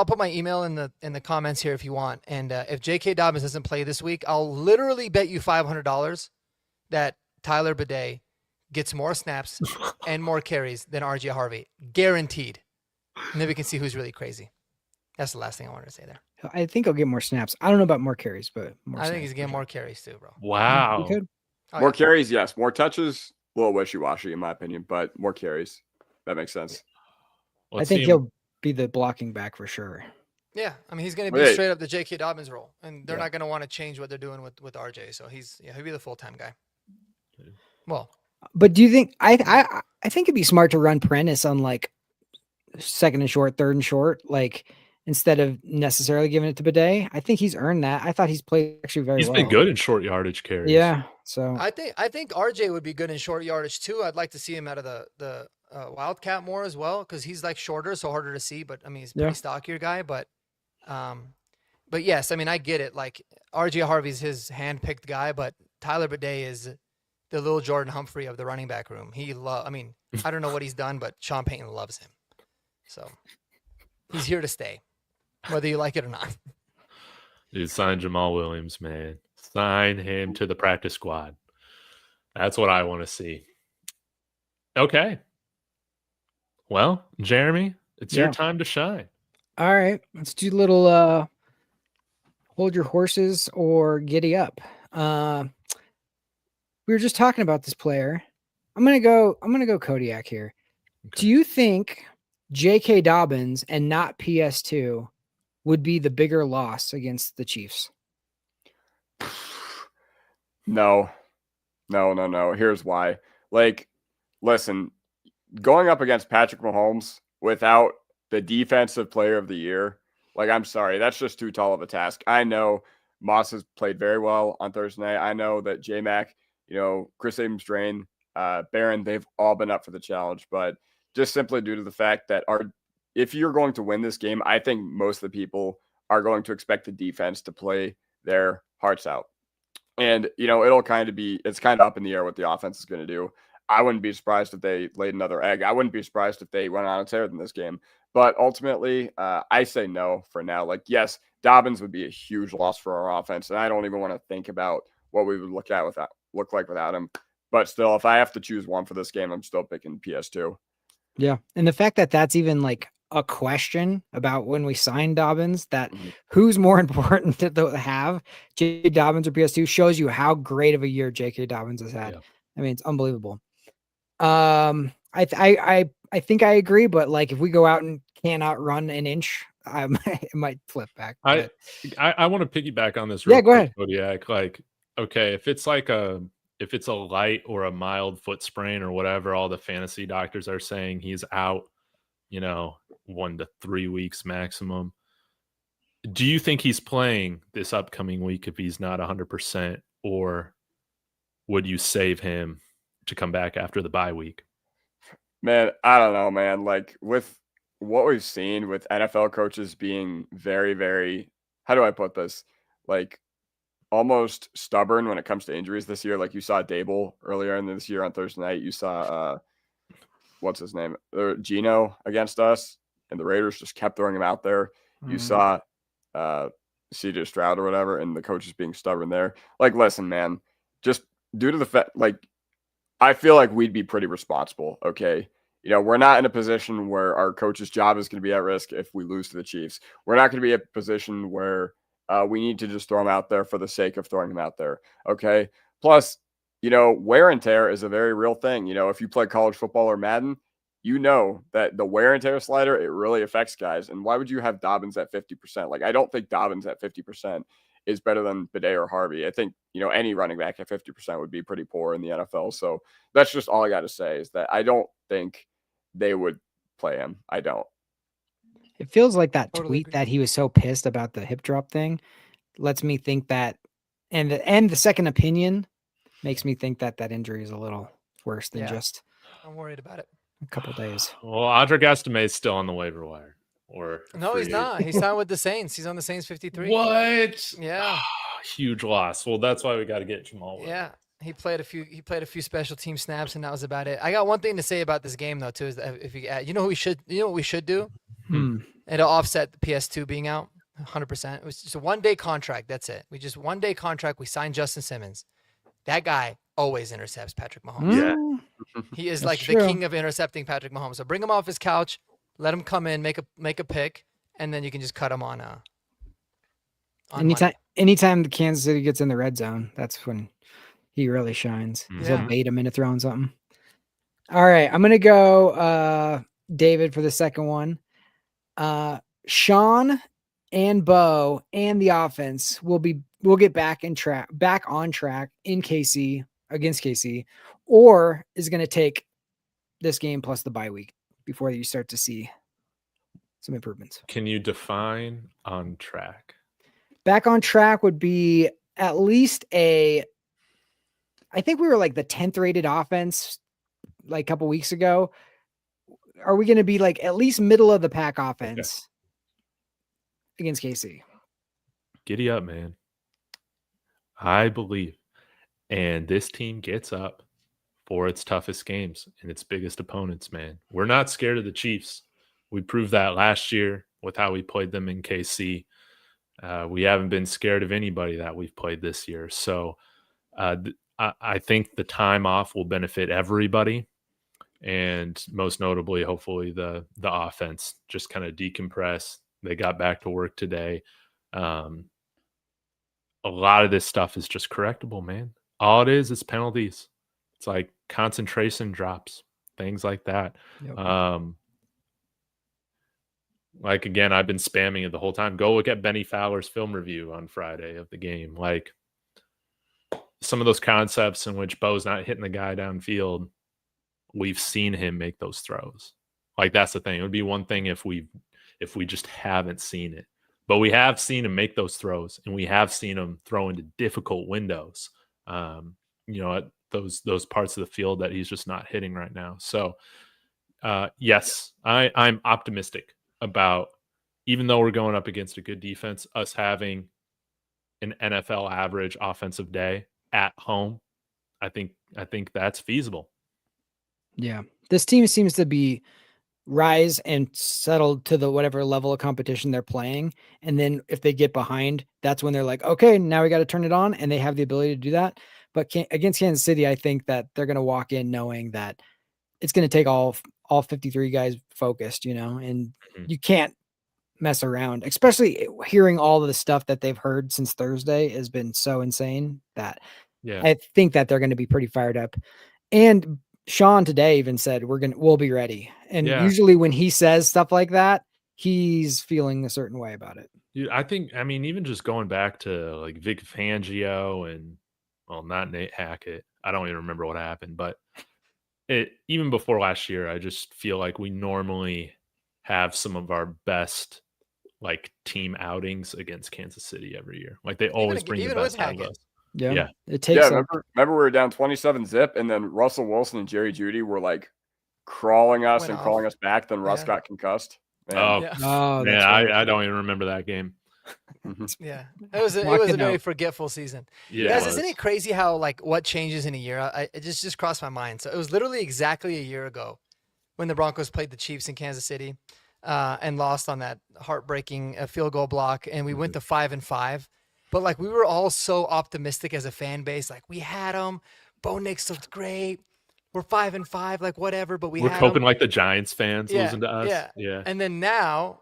put my email in the comments here if you want. And if J.K. Dobbins doesn't play this week, I'll literally bet you $500 that Tyler Bidet gets more snaps and more carries than R.J. Harvey. Guaranteed. And then we can see who's really crazy. That's the last thing I wanted to say there. I think he'll get more snaps. I don't know about more carries, but I think he's getting more carries too, bro. Wow. More carries, yes. More touches, a little wishy-washy in my opinion, but more carries. That makes sense. I think he'll be the blocking back for sure. Yeah, I mean he's going to be straight up the J.K. Dobbins role, and they're not going to want to change what they're doing with RJ. So he'll be the full-time guy. Well, but do you think I think it'd be smart to run Prentice on like 2nd and short, 3rd and short, like instead of necessarily giving it to Bidet? I think he's earned that. I thought he's played actually very well. He's been good in short yardage carries. Yeah, so I think RJ would be good in short yardage too. I'd like to see him out of the Wildcat more as well, because he's like shorter, so harder to see. But I mean, he's a pretty stockier guy. But yes, I mean, I get it. Like RJ Harvey's his hand-picked guy, but Tyler Bidet is the little Jordan Humphrey of the running back room. I mean, I don't know what he's done, but Sean Payton loves him, so he's here to stay, whether you like it or not. Dude, sign Jamal Williams, man. Sign him to the practice squad. That's what I want to see. Okay. Well, Jeremy, it's your time to shine. All right. Let's do a little hold your horses or giddy up. We were just talking about this player. I'm gonna go Kodiak here. Okay. Do you think J.K. Dobbins and not PS2 would be the bigger loss against the Chiefs? No. Here's why. Like, listen, going up against Patrick Mahomes without the defensive player of the year, like, I'm sorry, that's just too tall of a task. I know Moss has played very well on Thursday night. I know that J-Mac, Chris Abrams-Drain, Barron, they've all been up for the challenge, but just simply due to the fact that our if you're going to win this game, I think most of the people are going to expect the defense to play their hearts out. And, it's kind of up in the air what the offense is going to do. I wouldn't be surprised if they laid another egg. I wouldn't be surprised if they went on a tear in this game. But ultimately, I say no for now. Like, yes, Dobbins would be a huge loss for our offense, and I don't even want to think about what we would look like without him. But still, if I have to choose one for this game, I'm still picking PS2. Yeah. And the fact that that's even like a question about when we signed Dobbins, that who's more important to have, J.K. Dobbins or PS2, shows you how great of a year J.K. Dobbins has had. Yeah. I mean, it's unbelievable. I think I agree, but like if we go out and cannot run an inch, it might flip back. I want to piggyback on this. Yeah, go ahead. Kodiak. Like, okay, if it's a light or a mild foot sprain or whatever, all the fantasy doctors are saying he's out, 1 to 3 weeks maximum. Do you think he's playing this upcoming week if he's not 100%, or would you save him to come back after the bye week? Man, I don't know, man. Like with what we've seen with NFL coaches being very, very, how do I put this? Like almost stubborn when it comes to injuries this year. Like you saw Dable earlier in this year on Thursday night. You saw, what's his name? Geno against us, and the Raiders just kept throwing him out there. You saw CJ Stroud or whatever, and the coaches being stubborn there. Like, listen, man, just due to the fact, like, I feel like we'd be pretty responsible, okay? We're not in a position where our coach's job is going to be at risk if we lose to the Chiefs. We're not going to be in a position where we need to just throw him out there for the sake of throwing him out there, okay? Plus, wear and tear is a very real thing. If you play college football or Madden, you know that the wear and tear slider, it really affects guys. And why would you have Dobbins at 50%? Like, I don't think Dobbins at 50% is better than Bidet or Harvey. I think, any running back at 50% would be pretty poor in the NFL. So that's just all I got to say is that I don't think they would play him. I don't. It feels like that tweet that he was so pissed about the hip drop thing lets me think that, and the second opinion makes me think that injury is a little worse than just. I'm worried about it. A couple days. Well, Audric Estime is still on the waiver wire. Or no, he's not. He's signed with the Saints. He's on the Saints 53. What? Yeah. Huge loss. Well, that's why we got to get Jamal. Yeah. He played a few special team snaps, and that was about it. I got one thing to say about this game though, too, is that if what we should do? It'll offset the PS2 being out 100%. It was just a 1-day contract. That's it. 1-day contract. We signed Justin Simmons. That guy always intercepts Patrick Mahomes. Yeah. He is like the king of intercepting Patrick Mahomes. So bring him off his couch, let him come in, make a pick, and then you can just cut him on anytime the Kansas City gets in the red zone, that's when he really shines. He'll bait him into throwing something. All right, I'm gonna go David for the second one. Sean and Bo and the offense will get back on track in KC against KC, or is going to take this game plus the bye week before you start to see some improvements. Can you define on track? Back on track would be at least I think we were like the 10th rated offense like a couple weeks ago. Are we going to be like at least middle of the pack offense against KC? Giddy up, man. I believe. And this team gets up for its toughest games and its biggest opponents, man. We're not scared of the Chiefs. We proved that last year with how we played them in KC. We haven't been scared of anybody that we've played this year. So I think the time off will benefit everybody. And most notably, hopefully, the offense just kind of decompress. They got back to work today. A lot of this stuff is just correctable, man. All it is penalties. It's like concentration drops, things like that. Yep. Like, again, I've been spamming it the whole time. Go look at Benny Fowler's film review on Friday of the game. Like, some of those concepts in which Bo's not hitting the guy downfield, we've seen him make those throws. Like, that's the thing. It would be one thing if we just haven't seen it. But we have seen him make those throws, and we have seen him throw into difficult windows, at those parts of the field that he's just not hitting right now. So, yes, I'm optimistic about, even though we're going up against a good defense, us having an NFL average offensive day at home. I think that's feasible. Yeah. This team seems to be rise and settle to the whatever level of competition they're playing. And then if they get behind, that's when they're like, okay, now we got to turn it on. And they have the ability to do that. But against Kansas City, I think that they're going to walk in knowing that it's going to take all 53 guys focused, and Mhm. you can't mess around, especially hearing all of the stuff that they've heard since Thursday has been so insane that Yeah. I think that they're going to be pretty fired up. And Sean today even said, we'll be ready. And Yeah. usually when he says stuff like that, he's feeling a certain way about it. Dude, I mean, even just going back to like Vic Fangio and, well, not Nate Hackett. I don't even remember what happened, but even before last year, I just feel like we normally have some of our best like team outings against Kansas City every year. Like they always bring the even with best out of Hackett. us. Yeah. Yeah. It takes remember we were down 27-0, and then Russell Wilson and Jerry Jeudy were like crawling us Went and off. crawling us back. Then Russ Yeah. got concussed. Man. Oh, Yeah. Oh, man, that's right. I don't even remember that game. Yeah, it was a Walking very out. forgetful season. Yeah, Guys, it isn't was. it crazy how like what changes in a year? It just crossed my mind. So it was literally exactly a year ago when the Broncos played the Chiefs in Kansas City and lost on that heartbreaking field goal block, and we went to 5-5. But like we were all so optimistic as a fan base, like we had them. Bo Nix looked great. We're 5-5, like whatever. But We're had coping them. like the Giants fans Yeah, losing to us. yeah. Yeah. And then now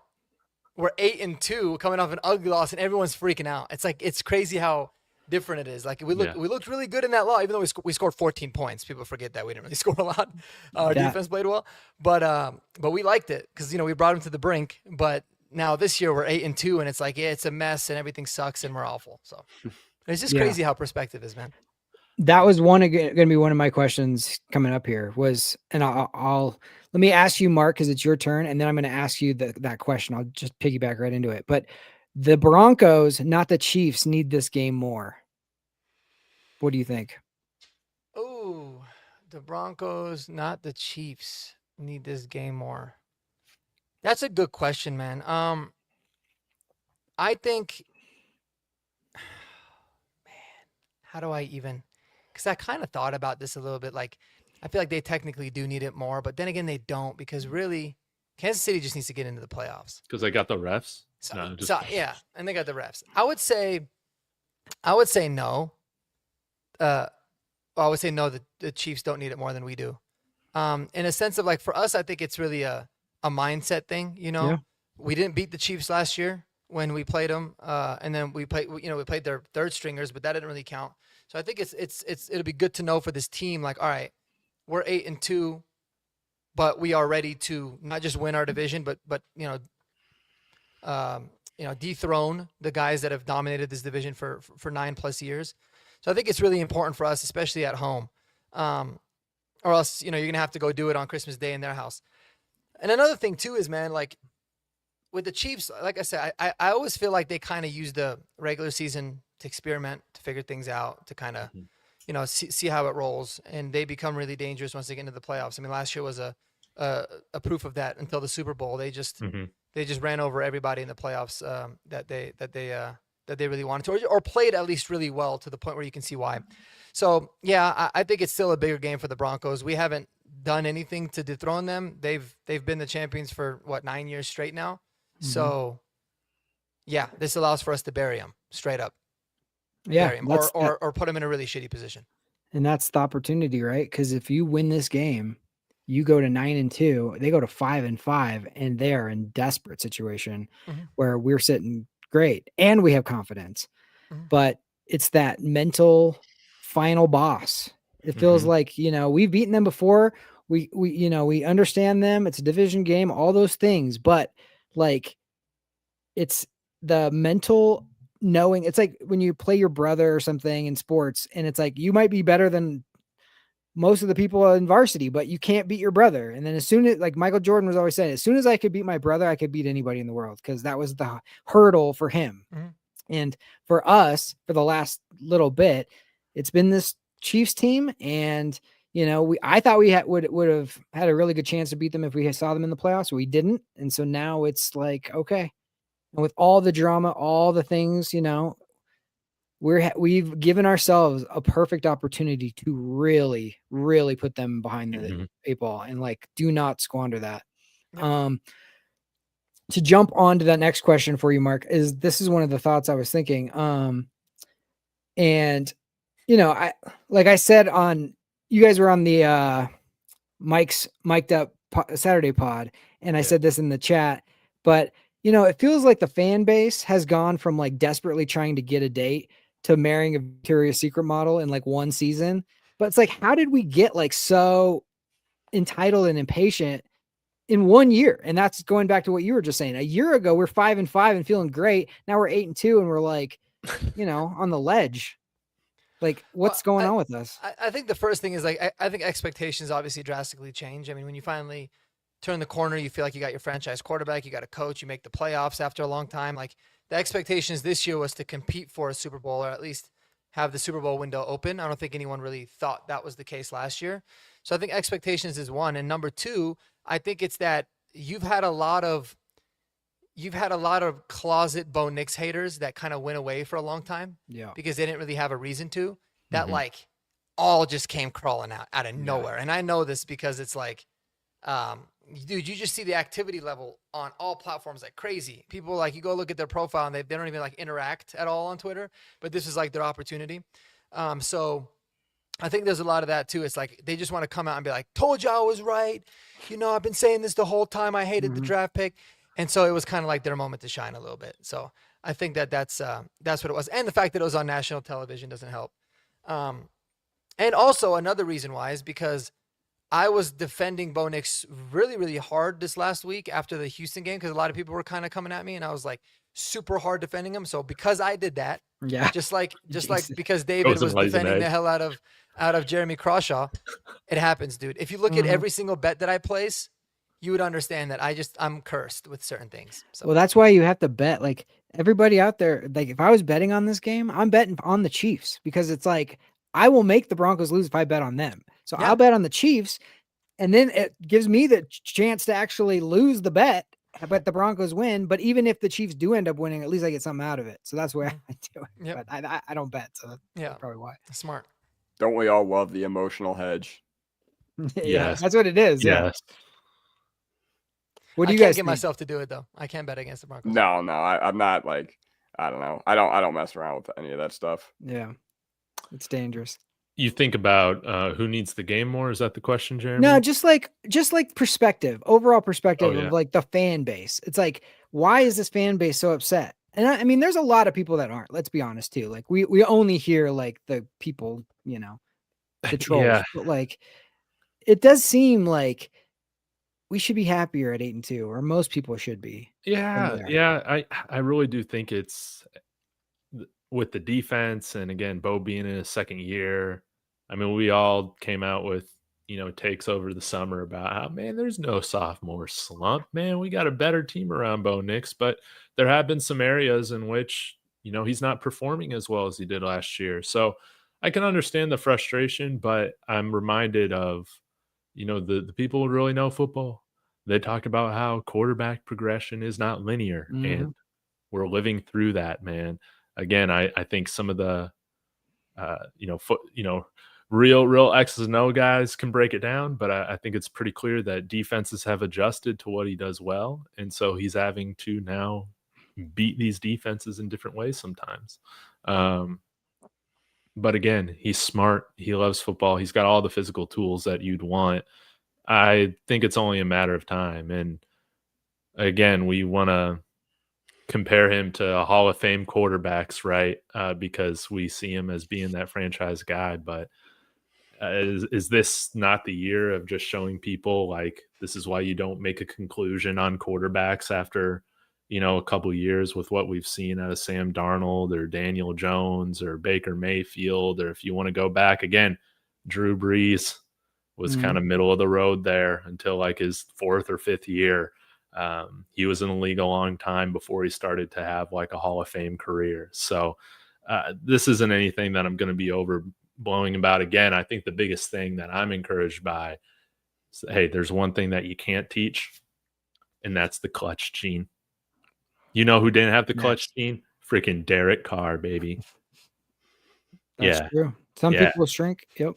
we're 8-2 coming off an ugly loss and everyone's freaking out. It's like, it's crazy how different it is. Like we looked really good in that loss, even though we scored 14 points. People forget that we didn't really score a lot. Our defense played well, but we liked it because, we brought them to the brink, but now this year we're 8-2 and it's like, yeah, it's a mess and everything sucks and we're awful. So it's just crazy how perspective is, man. That was going to be one of my questions coming up here was, and I'll let me ask you, Mark, because it's your turn, and then I'm going to ask you that question. I'll just piggyback right into it. But the Broncos, not the Chiefs, need this game more. What do you think? Oh, the Broncos, not the Chiefs, need this game more. That's a good question, man. I think, man, how do I even? Because I kind of thought about this a little bit. Like, I feel like they technically do need it more, but then again, they don't because really, Kansas City just needs to get into the playoffs. Because they got the refs. Yeah, and they got the refs. I would say no. I would say no. The Chiefs don't need it more than we do. In a sense of like for us, I think it's really a mindset thing. We didn't beat the Chiefs last year when we played them, and then we played their third stringers, but that didn't really count. So I think it'll be good to know for this team. Like, all right, we're 8-2, but we are ready to not just win our division, but dethrone the guys that have dominated this division for 9+ years. So I think it's really important for us, especially at home, or else you're gonna have to go do it on Christmas Day in their house. And another thing too is, man, like with the Chiefs, like I said, I always feel like they kind of use the regular season to experiment, to figure things out, to kind of see how it rolls, and they become really dangerous once they get into the playoffs. I mean, last year was a proof of that until the Super Bowl. They just ran over everybody in the playoffs that they really wanted to, or played at least really well to the point where you can see why. So yeah, I think it's still a bigger game for the Broncos. We haven't done anything to dethrone them. They've been the champions for 9 years straight now. So yeah, this allows for us to bury them straight up. Yeah, bury them, or put them in a really shitty position. And that's the opportunity, right? Because if you win this game, you go to 9-2, they go to 5-5, and they are in desperate situation where we're sitting great and we have confidence. But it's that mental final boss. It feels like, we've beaten them before. We understand them. It's a division game, all those things. But like, it's the mental knowing. It's like when you play your brother or something in sports, and it's like you might be better than most of the people in varsity, but you can't beat your brother. And then as soon as, like Michael Jordan was always saying, as soon as I could beat my brother, I could beat anybody in the world, because that was the hurdle for him. And for us, for the last little bit, it's been this Chiefs team, and I thought we would have had a really good chance to beat them if we saw them in the playoffs. We didn't, and so now it's like, okay, and with all the drama, all the things, we've given ourselves a perfect opportunity to really, really put them behind the 8 ball, and like, do not squander that. Yep. To jump on to that next question for you, Mark, this is one of the thoughts I was thinking. And like I said, you guys were on the mic'd up Saturday pod, and I said this in the chat, but it feels like the fan base has gone from like desperately trying to get a date to marrying a Victoria's Secret model in like one season. But it's like, how did we get like so entitled and impatient in 1 year? And that's going back to what you were just saying. A year ago, we're 5-5 and feeling great. Now we're 8-2 and we're like, on the ledge. Like, what's going on with us? I think the first thing is like, I think expectations obviously drastically change. I mean, when you finally turn the corner, you feel like you got your franchise quarterback, you got a coach, you make the playoffs after a long time. Like, the expectations this year was to compete for a Super Bowl, or at least have the Super Bowl window open. I don't think anyone really thought that was the case last year. So I think expectations is one. And number two, I think it's that you've had a lot of closet Bo Nix haters that kind of went away for a long time. Yeah. Because they didn't really have a reason to. That like all just came crawling out of nowhere. And I know this because it's like, dude, you just see the activity level on all platforms like crazy. People, like, you go look at their profile and they don't even like interact at all on Twitter, but this is like their opportunity. So I think there's a lot of that too. It's like, they just want to come out and be like, told you I was right. I've been saying this the whole time. I hated the draft pick. And so it was kind of like their moment to shine a little bit. So I think that's what it was. And the fact that it was on national television doesn't help. And also another reason why is because I was defending Bo Nix really, really hard this last week after the Houston game, because a lot of people were kind of coming at me, and I was like super hard defending him. So because I did that, just like because David was defending the hell out of Jeremy Crawshaw, it happens, dude. If you look at every single bet that I place, you would understand that I'm cursed with certain things. So. Well, that's why you have to bet. Like, everybody out there, like, if I was betting on this game, I'm betting on the Chiefs, because it's like, I will make the Broncos lose if I bet on them. So I'll bet on the Chiefs, and then it gives me the chance to actually lose the bet, but the Broncos win. But even if the Chiefs do end up winning, at least I get something out of it. So that's where I do it. Yep. But I don't bet. So that's probably why. Smart. Don't we all love the emotional hedge? Yes. That's what it is. Yes. Yeah. What do you guys guys get think? myself to do it though? I can't bet against the Broncos. No, I'm not like, I don't know. I don't mess around with any of that stuff. Yeah. It's dangerous. You think about who needs the game more? Is that the question, Jeremy? No, just like perspective, overall perspective of like the fan base. It's like, why is this fan base so upset? And I mean, there's a lot of people that aren't. Let's be honest too. Like, we only hear like the people, the trolls. But like, it does seem like we should be happier at 8-2, or most people should be. Yeah. I really do think it's with the defense, and again, Bo being in his second year. I mean, we all came out with, takes over the summer about how, man, there's no sophomore slump, man. We got a better team around Bo Nix, but there have been some areas in which, he's not performing as well as he did last year. So I can understand the frustration, but I'm reminded of, the people who really know football. They talk about how quarterback progression is not linear, and we're living through that, man. Again, I think some of the, real X's and O guys can break it down, but I think it's pretty clear that defenses have adjusted to what he does well. And so he's having to now beat these defenses in different ways sometimes. But again, he's smart. He loves football. He's got all the physical tools that you'd want. I think it's only a matter of time. And again, we want to compare him to Hall of Fame quarterbacks, right? Because we see him as being that franchise guy. But is this not the year of just showing people, like, this is why you don't make a conclusion on quarterbacks after, a couple years with what we've seen out of Sam Darnold or Daniel Jones or Baker Mayfield, or if you want to go back again, Drew Brees was kind of middle of the road there until like his fourth or fifth year. He was in the league a long time before he started to have like a Hall of Fame career. So this isn't anything that I'm going to be blowing about again. I think the biggest thing that I'm encouraged by is, hey, there's one thing that you can't teach, and that's the clutch gene. You know who didn't have the clutch gene? Freaking Derek Carr, baby. That's Yeah. true. Some Yeah. people shrink. Yep.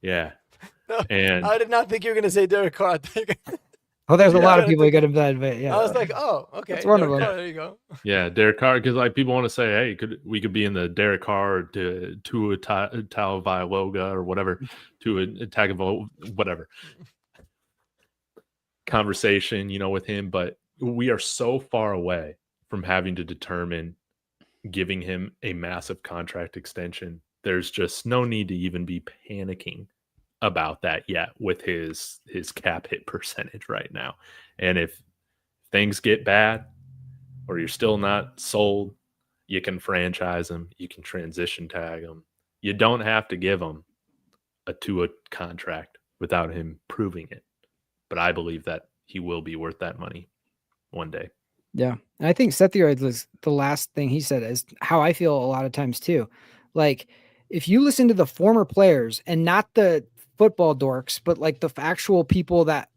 Yeah. No, And I did not think you were going to say Derek Carr. Oh, there's a Yeah. lot of people who get him that, but yeah. I was like, oh, okay. That's one of Derek them. Carr, there you go. yeah, Derek Carr, because like people want to say, hey, we could be in the Derek Carr to Tagovailoa or whatever, to a Tagovailoa, whatever conversation, with him. But we are so far away from having to determine giving him a massive contract extension. There's just no need to even be panicking about that yet with his cap hit percentage right now. And if things get bad or you're still not sold, you can franchise him, you can transition tag him. You don't have to give him a Tua contract without him proving it. But I believe that he will be worth that money one day. Yeah. And I think Seth was the last thing he said is how I feel a lot of times too. Like if you listen to the former players and not the football dorks, but like the actual people that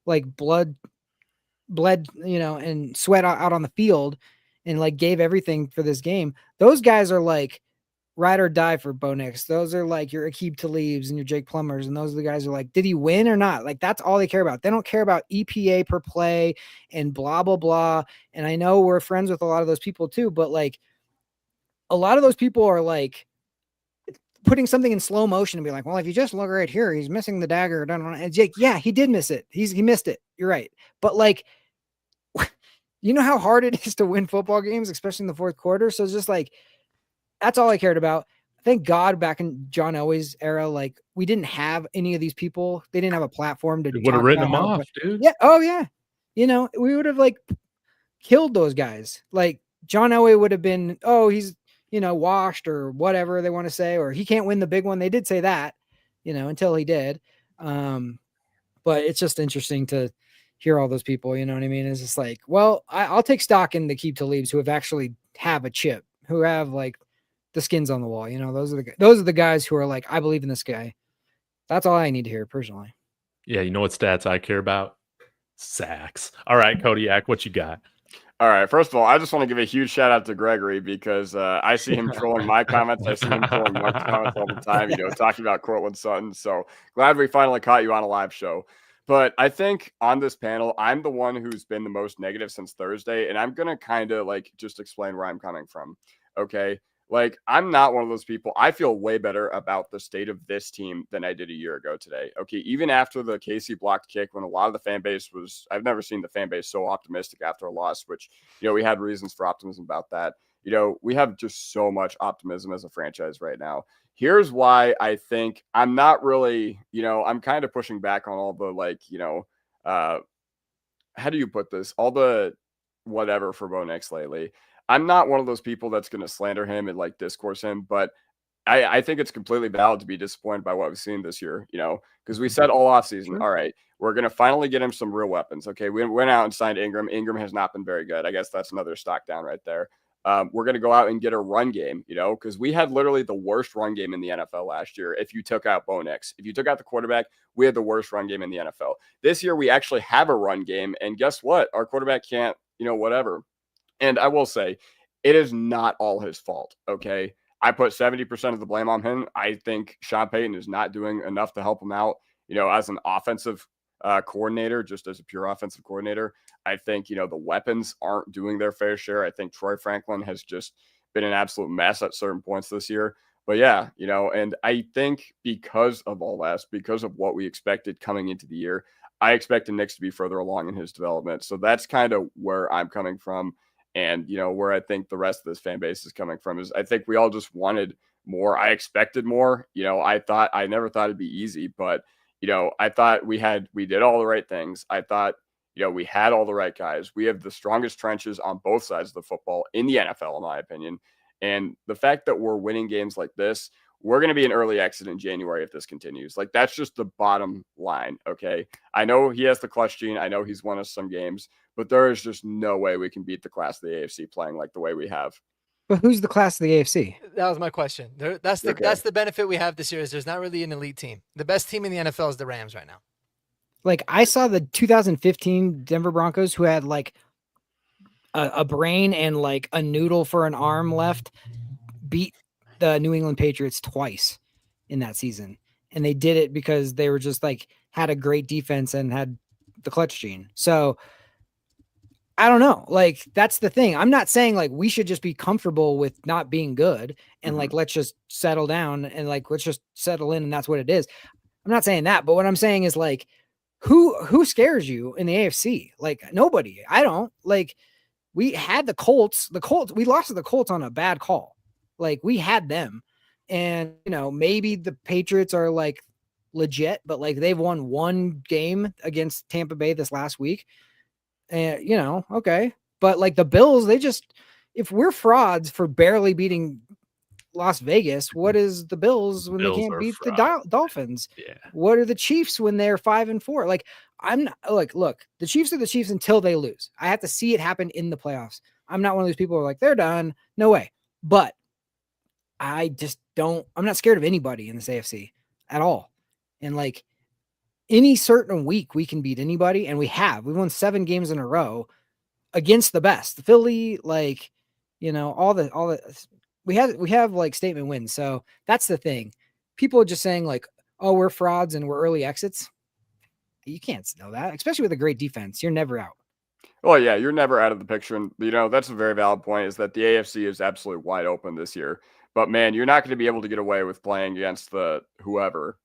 like bled, and sweat out on the field and like gave everything for this game. Those guys are like ride or die for Bo Nix. Those are like your Aqib Talibs and your Jake Plumbers. And those are the guys who are like, did he win or not? Like that's all they care about. They don't care about EPA per play and blah, blah, blah. And I know we're friends with a lot of those people too, but like a lot of those people are like putting something in slow motion and be like, well, if you just look right here, he's missing the dagger. And Jake, yeah, he did miss it. He missed it. You're right. But like, you know how hard it is to win football games, especially in the fourth quarter. So it's just like, that's all I cared about. Thank God back in John Elway's era, like we didn't have any of these people. They didn't have a platform to would have written them off, dude. Yeah. Oh yeah. We would have like killed those guys. Like John Elway would have been, oh, he's, washed or whatever they want to say, or he can't win the big one. They did say that, until he did. But it's just interesting to hear all those people, you know what I mean? It's just like, well, I'll take stock in the Aqib Talibs who have a chip, who have like the skins on the wall. Those are the guys who are like, I believe in this guy. That's all I need to hear personally. Yeah, you know what stats I care about? Sacks. All right, Kodiak, what you got? All right. First of all, I just want to give a huge shout out to Gregory because I see him trolling my comments. I see him trolling Mark's comments all the time, talking about Cortland Sutton. So glad we finally caught you on a live show. But I think on this panel, I'm the one who's been the most negative since Thursday. And I'm going to kind of like just explain where I'm coming from. Okay. Like, I'm not one of those people. I feel way better about the state of this team than I did a year ago today. Okay. Even after the Casey blocked kick, when a lot of the fan base I've never seen the fan base so optimistic after a loss, which, we had reasons for optimism about that. We have just so much optimism as a franchise right now. Here's why I think I'm not really, I'm kind of pushing back on all the like, how do you put this? All the whatever for Bo Nix lately. I'm not one of those people that's going to slander him and like discourse him, but I think it's completely valid to be disappointed by what we've seen this year, because we said all offseason, Sure. all right, we're going to finally get him some real weapons. Okay. We went out and signed Ingram. Ingram has not been very good. I guess that's another stock down right there. We're going to go out and get a run game, because we had literally the worst run game in the NFL last year. If you took out Bo Nix, if you took out the quarterback, we had the worst run game in the NFL. This year, we actually have a run game. And guess what? Our quarterback can't, whatever. And I will say, it is not all his fault, okay? I put 70% of the blame on him. I think Sean Payton is not doing enough to help him out, as an offensive coordinator, just as a pure offensive coordinator. I think, the weapons aren't doing their fair share. I think Troy Franklin has just been an absolute mess at certain points this year. But yeah, and I think because of all that, because of what we expected coming into the year, I expected Nix to be further along in his development. So that's kind of where I'm coming from. And, where I think the rest of this fan base is coming from is I think we all just wanted more. I expected more. I never thought it'd be easy, but, I thought we did all the right things. I thought, we had all the right guys. We have the strongest trenches on both sides of the football in the NFL, in my opinion. And the fact that we're winning games like this, we're going to be an early exit in January if this continues. Like, that's just the bottom line. Okay. I know he has the clutch gene. I know he's won us some games, but there is just no way we can beat the class of the AFC playing like the way we have. But who's the class of the AFC? That was my question. That's the benefit we have this year is there's not really an elite team. The best team in the NFL is the Rams right now. Like I saw the 2015 Denver Broncos who had like a brain and like a noodle for an arm left beat the New England Patriots twice in that season. And they did it because they were just like had a great defense and had the clutch gene. So I don't know. Like that's the thing. I'm not saying like we should just be comfortable with not being good and like let's just settle down and like let's just settle in and that's what it is. I'm not saying that, but what I'm saying is like who scares you in the AFC? Like nobody. I don't. Like we had the Colts. We lost to the Colts on a bad call. Like we had them. And you know, maybe the Patriots are like legit, but like they've won one game against Tampa Bay this last week. And you know, okay. But like the Bills, if we're frauds for barely beating Las Vegas, what is the Bills when they can't beat the Dolphins? Yeah. What are the Chiefs when they're 5-4? Like I'm not like, look, the Chiefs are the Chiefs until they lose. I have to see it happen in the playoffs. I'm not one of those people who are like, they're done. No way. But I'm not scared of anybody in this AFC at all. And like any certain week we can beat anybody. And we've won 7 games in a row against the best. The Philly, like, you know, all the we have like statement wins. So that's the thing. People are just saying like, oh, we're frauds and we're early exits. You can't know that, especially with a great defense. You're never out. Well, yeah, you're never out of the picture. And, you know, that's a very valid point is that the AFC is absolutely wide open this year. But, man, you're not going to be able to get away with playing against the whoever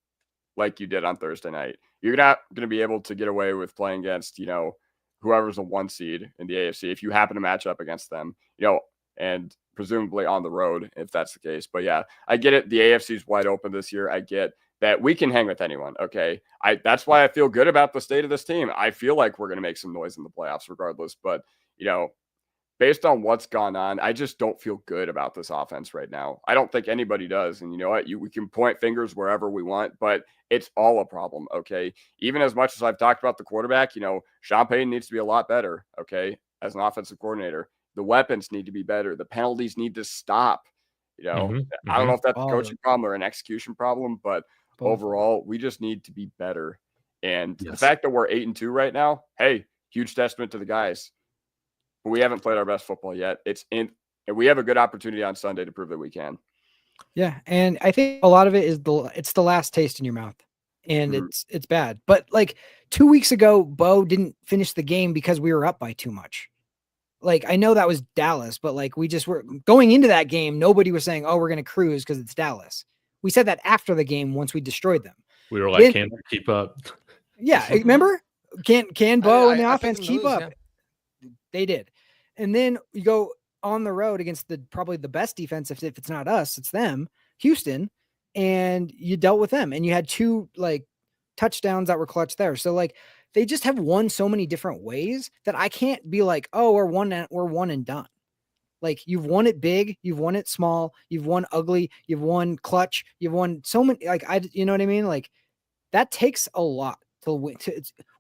like you did on Thursday night. You're not going to be able to get away with playing against, you know, whoever's a 1 seed in the AFC if you happen to match up against them, you know, and presumably on the road if that's the case. But, yeah, I get it. The AFC is wide open this year. I get that we can hang with anyone, okay? That's why I feel good about the state of this team. I feel like we're going to make some noise in the playoffs regardless. But, you know, based on what's gone on, I just don't feel good about this offense right now. I don't think anybody does. And you know what? We can point fingers wherever we want, but it's all a problem, okay? Even as much as I've talked about the quarterback, you know, Sean Payton needs to be a lot better, okay, as an offensive coordinator. The weapons need to be better. The penalties need to stop. You know, I don't know if that's a coaching problem or an execution problem, but overall, we just need to be better. And the fact that we're 8-2 right now, hey, huge testament to the guys. But we haven't played our best football yet. And we have a good opportunity on Sunday to prove that we can. Yeah, and I think a lot of it is it's the last taste in your mouth, and it's bad. But like 2 weeks ago, Bo didn't finish the game because we were up by too much. Like I know that was Dallas, but like we just were going into that game. Nobody was saying, "Oh, we're going to cruise because it's Dallas." We said that after the game once we destroyed them. We were like, "Can we keep up?" Yeah, remember? Can Bo and the offense keep up? Yeah. They did. And then you go on the road against probably the best defense. If it's not us, it's them, Houston, and you dealt with them. And you had 2 like touchdowns that were clutch there. So like they just have won so many different ways that I can't be like, oh, we're one and done. Like you've won it big, you've won it small, you've won ugly, you've won clutch, you've won so many. Like you know what I mean? Like that takes a lot to win.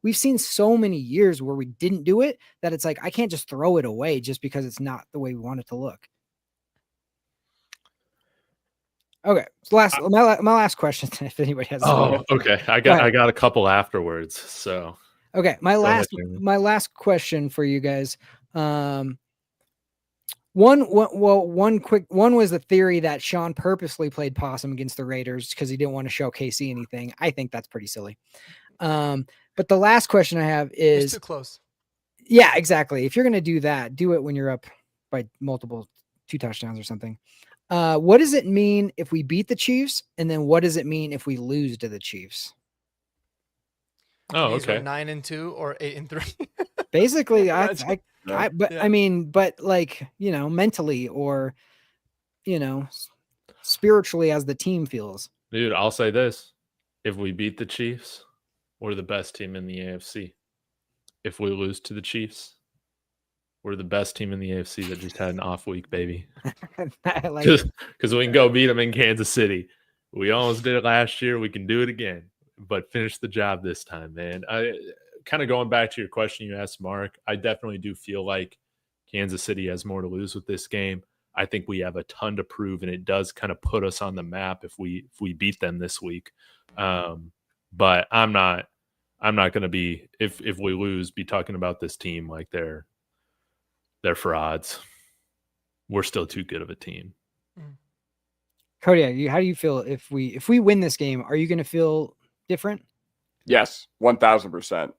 We've seen so many years where we didn't do it that it's like I can't just throw it away just because it's not the way we want it to look. Okay, so my last question. If anybody has, okay, I got a couple afterwards. So okay, my last question for you guys. One was the theory that Sean purposely played possum against the Raiders because he didn't want to show KC anything. I think that's pretty silly. But the last question I have is it's too close. Yeah, exactly. If you're going to do that, do it when you're up by 2 touchdowns or something. What does it mean if we beat the Chiefs? And then what does it mean if we lose to the Chiefs? Oh, okay. 9-2 or 8-3. Basically, I mean, but like, you know, mentally or, you know, spiritually as the team feels. Dude, I'll say this. If we beat the Chiefs, we're the best team in the AFC. If we lose to the Chiefs, we're the best team in the AFC that just had an off week, baby. Because we can go beat them in Kansas City. We almost did it last year. We can do it again, but finish the job this time, man. Kind of going back to your question you asked, Mark, I definitely do feel like Kansas City has more to lose with this game. I think we have a ton to prove, and it does kind of put us on the map if we beat them this week. But I'm not going to be, if we lose, be talking about this team like they're frauds. We're still too good of a team. Cody, how do you feel if we win this game? Are you going to feel different? Yes, 1000%.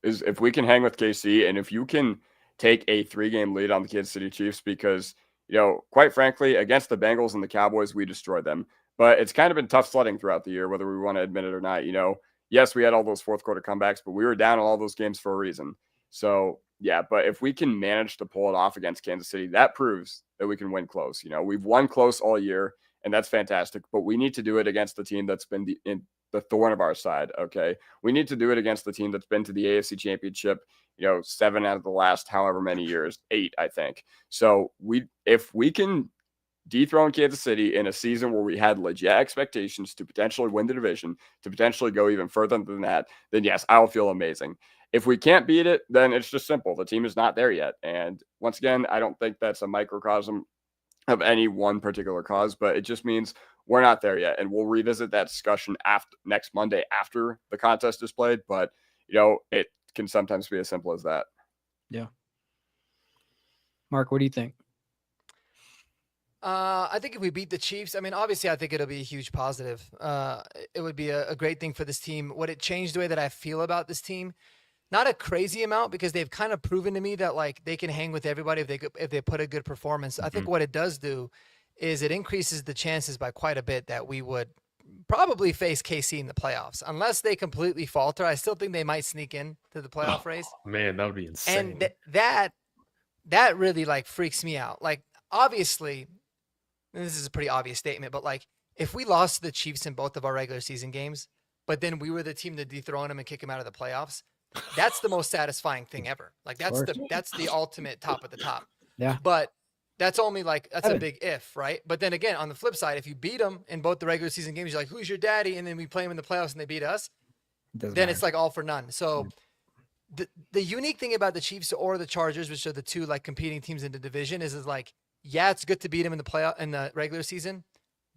Is if we can hang with KC, and if you can take a 3-game lead on the Kansas City Chiefs, because, you know, quite frankly, against the Bengals and the Cowboys, we destroyed them. But it's kind of been tough sledding throughout the year, whether we want to admit it or not. You know, yes, we had all those fourth quarter comebacks, but we were down in all those games for a reason. So, yeah, but if we can manage to pull it off against Kansas City, that proves that we can win close. You know, we've won close all year, and that's fantastic. But we need to do it against the team that's been in the thorn of our side. Okay. We need to do it against the team that's been to the AFC Championship, you know, 7 out of the last however many years, 8, I think. So if we can dethrone Kansas City in a season where we had legit expectations to potentially win the division, to potentially go even further than that, then yes, I'll feel amazing. If we can't beat it, then it's just simple. The team is not there yet. And once again, I don't think that's a microcosm of any one particular cause, but it just means we're not there yet. And we'll revisit that discussion next Monday after the contest is played. But, you know, it can sometimes be as simple as that. Yeah. Mark, what do you think? I think if we beat the Chiefs, I mean, obviously, I think it'll be a huge positive. It would be a great thing for this team. Would it change the way that I feel about this team? Not a crazy amount, because they've kind of proven to me that, like, they can hang with everybody if they put a good performance. I think what it does do is it increases the chances by quite a bit that we would probably face KC in the playoffs. Unless they completely falter, I still think they might sneak in to the playoff race. Man, that would be insane. And that really, like, freaks me out. Like, obviously, and this is a pretty obvious statement, but, like, if we lost to the Chiefs in both of our regular season games, but then we were the team to dethrone them and kick them out of the playoffs, that's the most satisfying thing ever. Like, that's the ultimate top of the top. Yeah. But that's only like, that's a big if, right? But then again, on the flip side, if you beat them in both the regular season games, you're like, who's your daddy? And then we play them in the playoffs and they beat us, then it's like all for none. So the unique thing about the Chiefs or the Chargers, which are the two, like, competing teams in the division, is like, yeah, it's good to beat them in the regular season,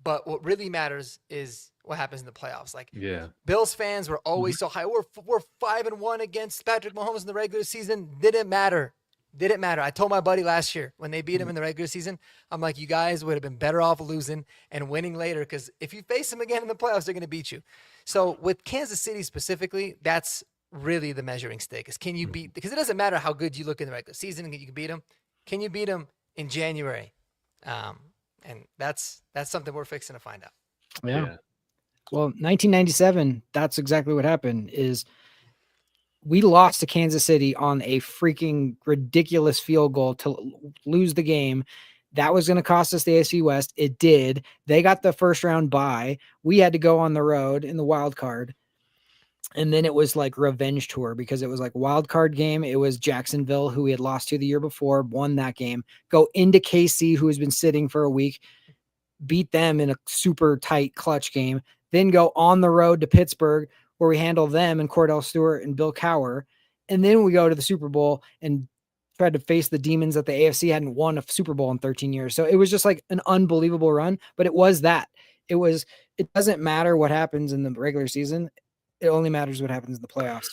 but what really matters is what happens in the playoffs. Like, yeah, Bills fans were always so high. We're 5-1 against Patrick Mahomes in the regular season. Didn't matter. I told my buddy last year when they beat him in the regular season, I'm like, you guys would have been better off losing and winning later, because if you face them again in the playoffs, they're going to beat you. So with Kansas City specifically, that's really the measuring stick, is can you beat, because it doesn't matter how good you look in the regular season and you can beat them. Can you beat them in January? And that's something we're fixing to find out. Yeah. Well, 1997, that's exactly what happened. Is we lost to Kansas City on a freaking ridiculous field goal to lose the game. That was going to cost us the AFC West. It did. They got the first round bye. We had to go on the road in the wild card. And then it was like revenge tour, because it was like wild card game. It was Jacksonville, who we had lost to the year before, won that game, go into KC, who has been sitting for a week, beat them in a super tight clutch game, then go on the road to Pittsburgh, where we handle them and Cordell Stewart and Bill Cowher. And then we go to the Super Bowl and tried to face the demons that the AFC hadn't won a Super Bowl in 13 years. So it was just like an unbelievable run, but it was that. It doesn't matter what happens in the regular season. It only matters what happens in the playoffs.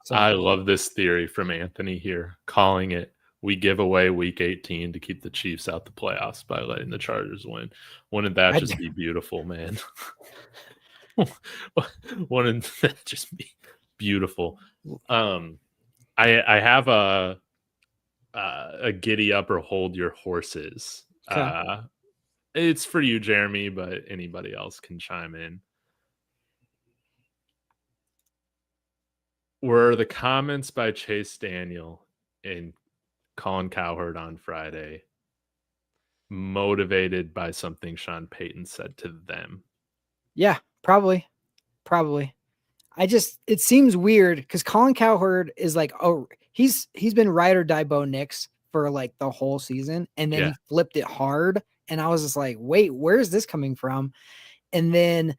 So, I love this theory from Anthony here, calling it, we give away week 18 to keep the Chiefs out the playoffs by letting the Chargers win. Wouldn't that just be beautiful, man? Wouldn't that just be beautiful? I have a giddy up or hold your horses. Okay. It's for you, Jeremy, but anybody else can chime in. Were the comments by Chase Daniel and Colin Cowherd on Friday motivated by something Sean Payton said to them? Yeah, probably. It seems weird, because Colin Cowherd is like, oh, he's been ride or die Bo Nix for like the whole season, and then he flipped it hard, and I was just like, wait, where's this coming from? And then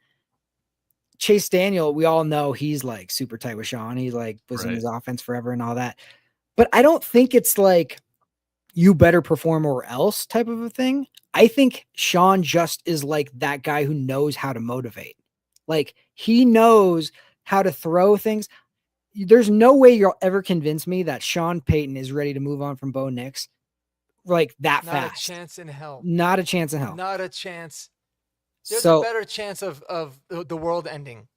Chase Daniel, we all know he's like super tight with Sean. He like was in his offense forever and all that. But I don't think it's like you better perform or else type of a thing. I think Sean just is like that guy who knows how to motivate. Like he knows how to throw things. There's no way you'll ever convince me that Sean Payton is ready to move on from Bo Nix like that Not fast. a chance in hell. Not a chance in hell. Not a chance. There's So a better chance of the world ending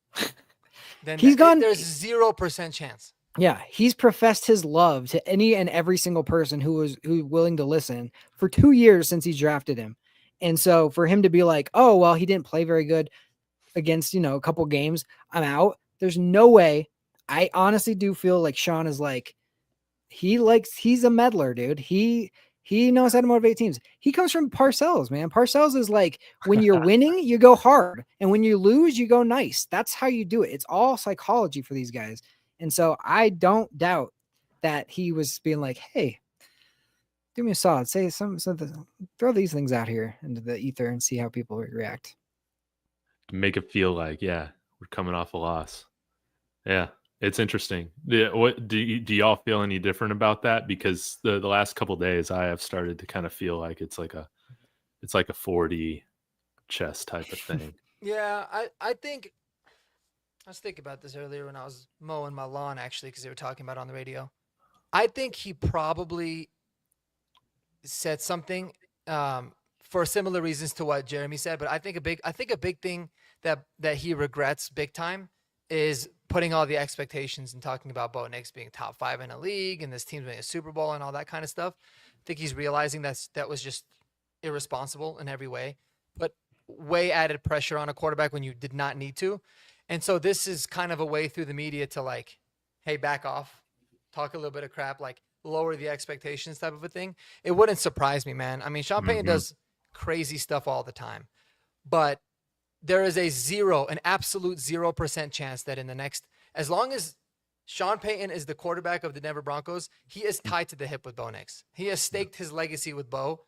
than he's that. gone. There's 0% chance. Yeah, he's professed his love to any and every single person who willing to listen for 2 years since he drafted him. And so for him to be like, "Oh, well, he didn't play very good against, a couple games. I'm out." There's no way. I honestly do feel like Sean is like he's a meddler, dude. He knows how to motivate teams. He comes from Parcells, man. Parcells is like when you're winning, you go hard, and when you lose, you go nice. That's how you do it. It's all psychology for these guys. And so I don't doubt that he was being like, "Hey, do me a solid. Say throw these things out here into the ether and see how people react." Make it feel like, yeah, we're coming off a loss. Yeah, it's interesting. What do y'all feel any different about that? Because the last couple days, I have started to kind of feel like it's like a 40 chess type of thing. Yeah, I think I was thinking about this earlier when I was mowing my lawn, actually, because they were talking about it on the radio. I think he probably said something for similar reasons to what Jeremy said, but I think a big thing that he regrets big time is putting all the expectations and talking about Bo Nix being top 5 in a league and this team's winning a Super Bowl and all that kind of stuff. I think he's realizing that was just irresponsible in every way, but way added pressure on a quarterback when you did not need to. And so this is kind of a way through the media to like, hey, back off, talk a little bit of crap, like lower the expectations type of a thing. It wouldn't surprise me, man. I mean, Sean Payton does crazy stuff all the time, but there is an absolute 0% chance that in the next, as long as Sean Payton is the quarterback of the Denver Broncos, he is tied to the hip with Bo Nix. He has staked his legacy with Bo.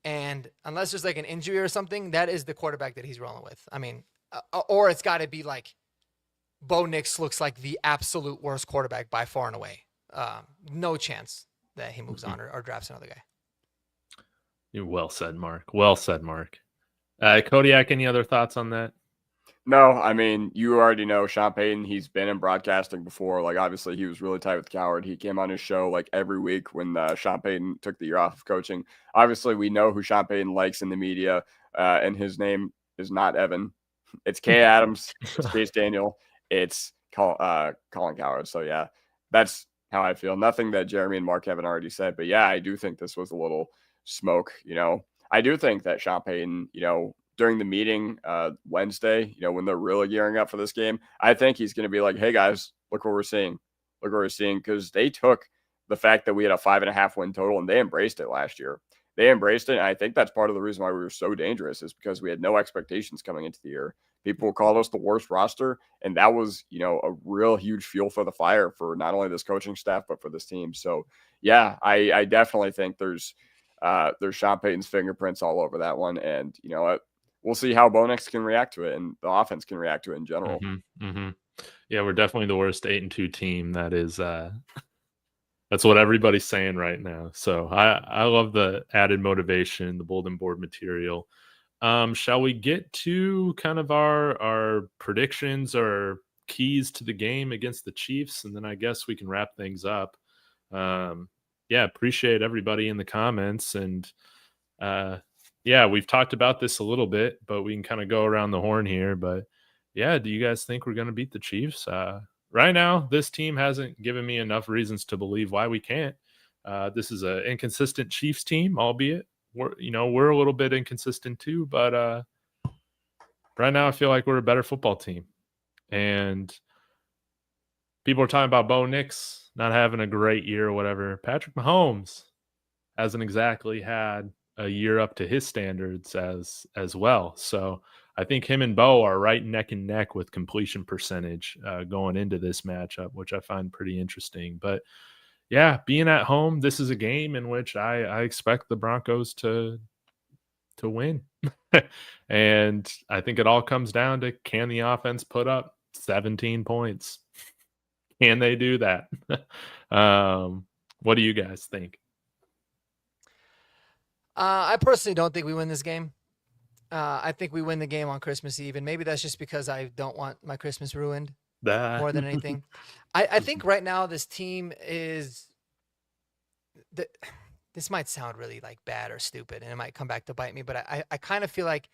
And unless there's like an injury or something, that is the quarterback that he's rolling with. I mean, or it's got to be like Bo Nix looks like the absolute worst quarterback by far and away. No chance that he moves on or drafts another guy. Well said, Mark. Well said, Mark. Kodiak, any other thoughts on that? No, I mean, you already know Sean Payton. He's been in broadcasting before. Like, obviously, he was really tight with Coward. He came on his show like every week when Sean Payton took the year off of coaching. Obviously, we know who Sean Payton likes in the media, and his name is not Evan. It's Kay Adams. It's Chase Daniel. It's Colin Coward. So, yeah, that's how I feel. Nothing that Jeremy and Mark haven't already said. But, yeah, I do think this was a little smoke, I do think that Sean Payton, during the meeting Wednesday, when they're really gearing up for this game, I think he's going to be like, "Hey guys, look what we're seeing. Look what we're seeing." Because they took the fact that we had a 5.5 win total and they embraced it last year. They embraced it. And I think that's part of the reason why we were so dangerous is because we had no expectations coming into the year. People called us the worst roster. And that was, a real huge fuel for the fire for not only this coaching staff, but for this team. So, yeah, I definitely think there's Sean Payton's fingerprints all over that one. And, we'll see how Bo Nix can react to it and the offense can react to it in general. Yeah, we're definitely the worst 8-2 team. That is, that's what everybody's saying right now. So I love the added motivation, the bulletin board material. Shall we get to kind of our predictions or keys to the game against the Chiefs? And then I guess we can wrap things up. Yeah, appreciate everybody in the comments. And yeah, we've talked about this a little bit, but we can kind of go around the horn here. But yeah, do you guys think we're going to beat the Chiefs? Right now, this team hasn't given me enough reasons to believe why we can't. This is an inconsistent Chiefs team, albeit we're a little bit inconsistent too. But right now, I feel like we're a better football team. And people are talking about Bo Nix not having a great year or whatever. Patrick Mahomes hasn't exactly had a year up to his standards as well. So I think him and Bo are right neck and neck with completion percentage going into this matchup, which I find pretty interesting. But yeah, being at home, this is a game in which I expect the Broncos to win. And I think it all comes down to, can the offense put up 17 points? Can they do that? What do you guys think? I personally don't think we win this game. I think we win the game on Christmas Eve, and maybe that's just because I don't want my Christmas ruined That more than anything. I think right now this team is. The, this might sound really like bad or stupid, and it might come back to bite me, but I kind of feel like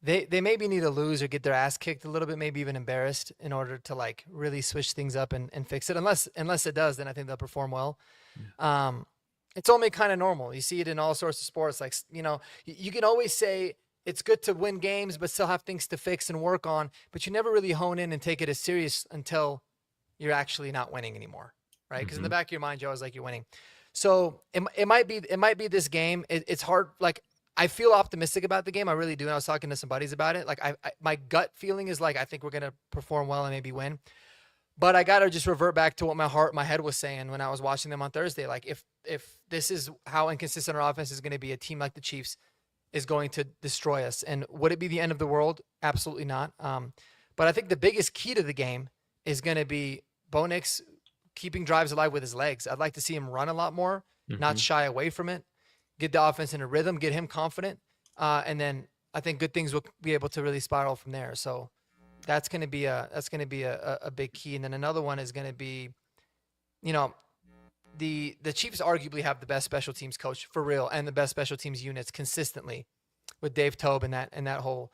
they maybe need to lose or get their ass kicked a little bit, maybe even embarrassed, in order to like really switch things up and fix it. Unless it does, then I think they'll perform well. It's only kind of normal. You see it in all sorts of sports. Like, you can always say it's good to win games, but still have things to fix and work on. But you never really hone in and take it as serious until you're actually not winning anymore, right? Because in the back of your mind, you're always like you're winning. So it might be this game. It's hard. Like, I feel optimistic about the game. I really do. And I was talking to some buddies about it. Like, my gut feeling is like I think we're gonna perform well and maybe win. But I gotta just revert back to what my head was saying when I was watching them on Thursday. Like, if this is how inconsistent our offense is going to be, a team like the Chiefs is going to destroy us. And would it be the end of the world? Absolutely not. But I think the biggest key to the game is going to be Bo Nix keeping drives alive with his legs. I'd like to see him run a lot more, not shy away from it, get the offense in a rhythm, get him confident. And then I think good things will be able to really spiral from there. So that's going to be a big key. And then another one is going to be, the Chiefs arguably have the best special teams coach for real and the best special teams units consistently with Dave Tobe and that whole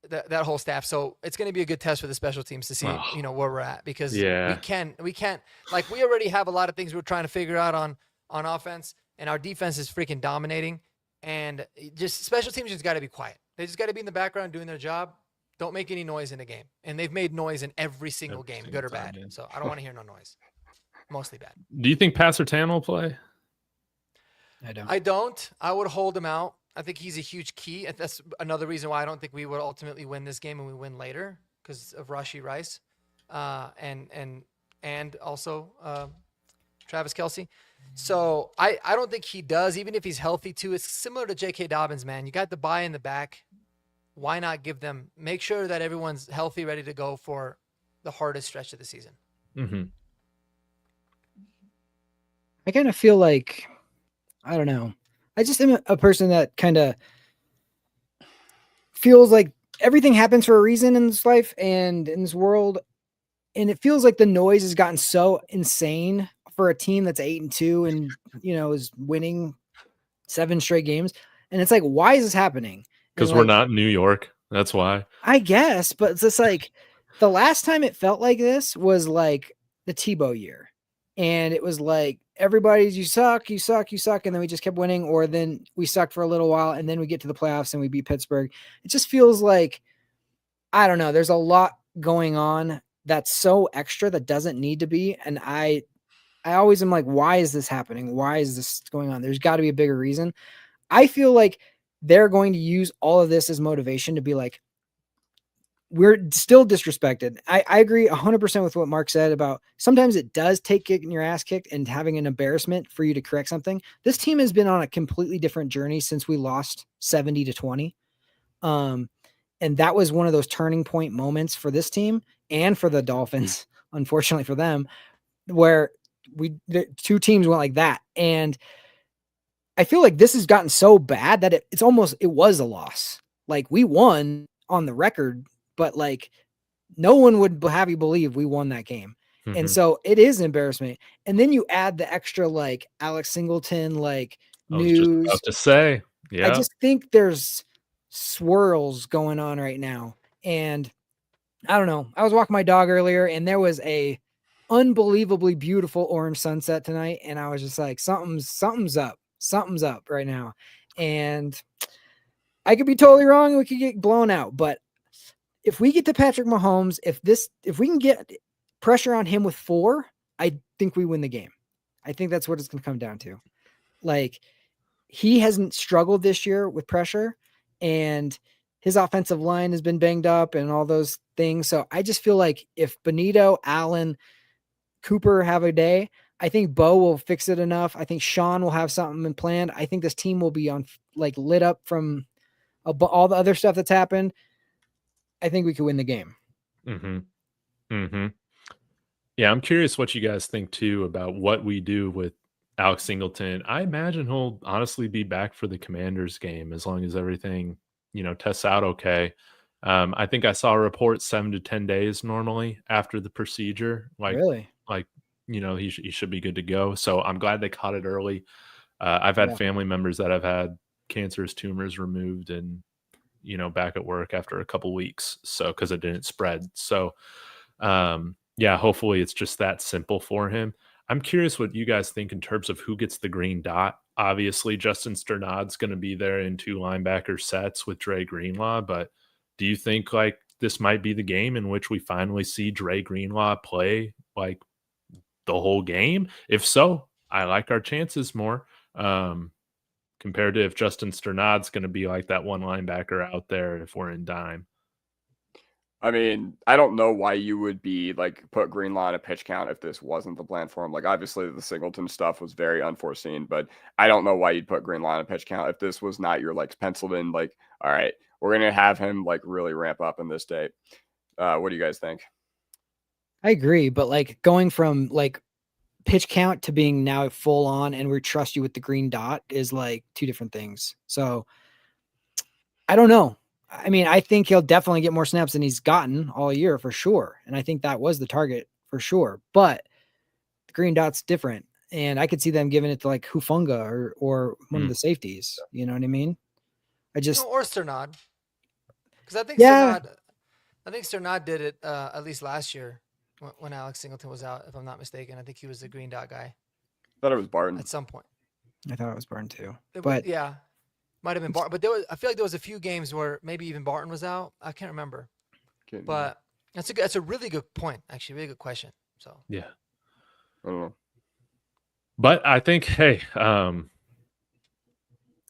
that whole staff. So it's going to be a good test for the special teams to see where we're at, because we can't like, we already have a lot of things we're trying to figure out on offense, and our defense is freaking dominating, and just special teams just got to be quiet. They just got to be in the background doing their job. Don't make any noise in the game. And they've made noise in every single game, good or bad. So I don't want to hear no noise. Mostly bad. Do you think Pat Surtain will play? I don't. I would hold him out. I think he's a huge key. That's another reason why I don't think we would ultimately win this game and we win later, because of Rashee Rice and also Travis Kelce. So I don't think he does, even if he's healthy too. It's similar to J.K. Dobbins, man. You got the bye in the back. Why not make sure that everyone's healthy, ready to go for the hardest stretch of the season? Mm-hmm. I kind of feel like, I don't know. I just am a person that kind of feels like everything happens for a reason in this life and in this world. And it feels like the noise has gotten so insane for a team that's 8-2 and, is winning 7 straight games. And it's like, why is this happening? Because we're not in New York. That's why. I guess. But it's just like, the last time it felt like this was like the Tebow year. And it was like, everybody's, you suck. And then we just kept winning, or then we sucked for a little while and then we get to the playoffs and we beat Pittsburgh. It just feels like, I don't know. There's a lot going on that's so extra that doesn't need to be. And I always am like, why is this happening? Why is this going on? There's got to be a bigger reason. I feel like they're going to use all of this as motivation to be like, we're still disrespected. I agree 100% with what Mark said about sometimes it does take getting your ass kicked and having an embarrassment for you to correct something. This team has been on a completely different journey since we lost 70-20. And that was one of those turning point moments for this team and for the Dolphins, unfortunately for them, where the two teams went like that. And I feel like this has gotten so bad that it was a loss. Like, we won on the record, but like no one would have you believe we won that game. Mm-hmm. And so it is an embarrassment. And then you add the extra, like, Alex Singleton, like, news. I was just about to say, yeah. I just think there's swirls going on right now. And I don't know. I was walking my dog earlier and there was a unbelievably beautiful orange sunset tonight. And I was just like, something's up. Something's up right now. And I could be totally wrong. And we could get blown out, but if we get to Patrick Mahomes, if we can get pressure on him with 4, I think we win the game. I think that's what it's going to come down to. Like, he hasn't struggled this year with pressure, and his offensive line has been banged up and all those things. So I just feel like if Benito, Allen, Cooper have a day, I think Bo will fix it enough. I think Sean will have something planned. I think this team will be lit up from all the other stuff that's happened. I think we could win the game. Mm-hmm. Mm-hmm. Yeah, I'm curious what you guys think too about what we do with Alex Singleton, I imagine he'll honestly be back for the Commanders game as long as everything, tests out okay. I think I saw a report 7 to 10 days normally after the procedure. Really? Like, he should be good to go. So I'm glad they caught it early. I've had Yeah. family members that have had cancerous tumors removed and, back at work after a couple weeks. So, because it didn't spread. So, yeah, hopefully it's just that simple for him. I'm curious what you guys think in terms of who gets the green dot. Obviously, Justin Sternad's going to be there in 2 linebacker sets with Dre Greenlaw, but do you think like this might be the game in which we finally see Dre Greenlaw play like the whole game? If so, I like our chances more compared to if Justin Sternad's going to be like that one linebacker out there if we're in dime. I mean, I don't know why you would be like put Greenlaw in a pitch count if this wasn't the plan for him. Like, obviously, the Singleton stuff was very unforeseen, but I don't know why you'd put Greenlaw in a pitch count if this was not your like penciled in. Like, all right, we're gonna have him like really ramp up in this date. What do you guys think? I agree, but like going from like pitch count to being now full on and we trust you with the green dot is like 2 different things. So I don't know. I mean, I think he'll definitely get more snaps than he's gotten all year for sure. And I think that was the target for sure. But the green dot's different. And I could see them giving it to like Hufunga or one of the safeties. You know what I mean? I just or Sternad. Because I think Sternad did it at least last year when Alex Singleton was out, if I'm not mistaken. I think he was the green dot guy. Thought it was Barton at some point. I thought it was Barton too. But yeah, might have been Barton. But I feel like there was a few games where maybe even Barton was out. I can't remember. But that's a really good point, actually, really good question. So yeah. I don't know. But I think, hey,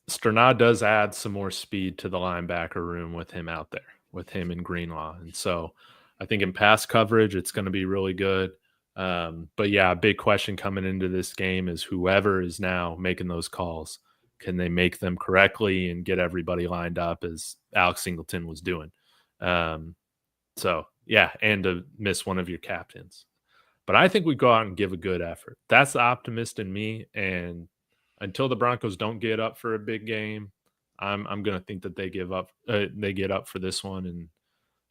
Sternad does add some more speed to the linebacker room with him out there, with him and Greenlaw. And so I think in pass coverage, it's going to be really good. But yeah, a big question coming into this game is whoever is now making those calls, can they make them correctly and get everybody lined up as Alex Singleton was doing? So yeah, and to miss one of your captains. But I think we go out and give a good effort. That's the optimist in me. And until the Broncos don't get up for a big game, I'm going to think that they give up. They get up for this one,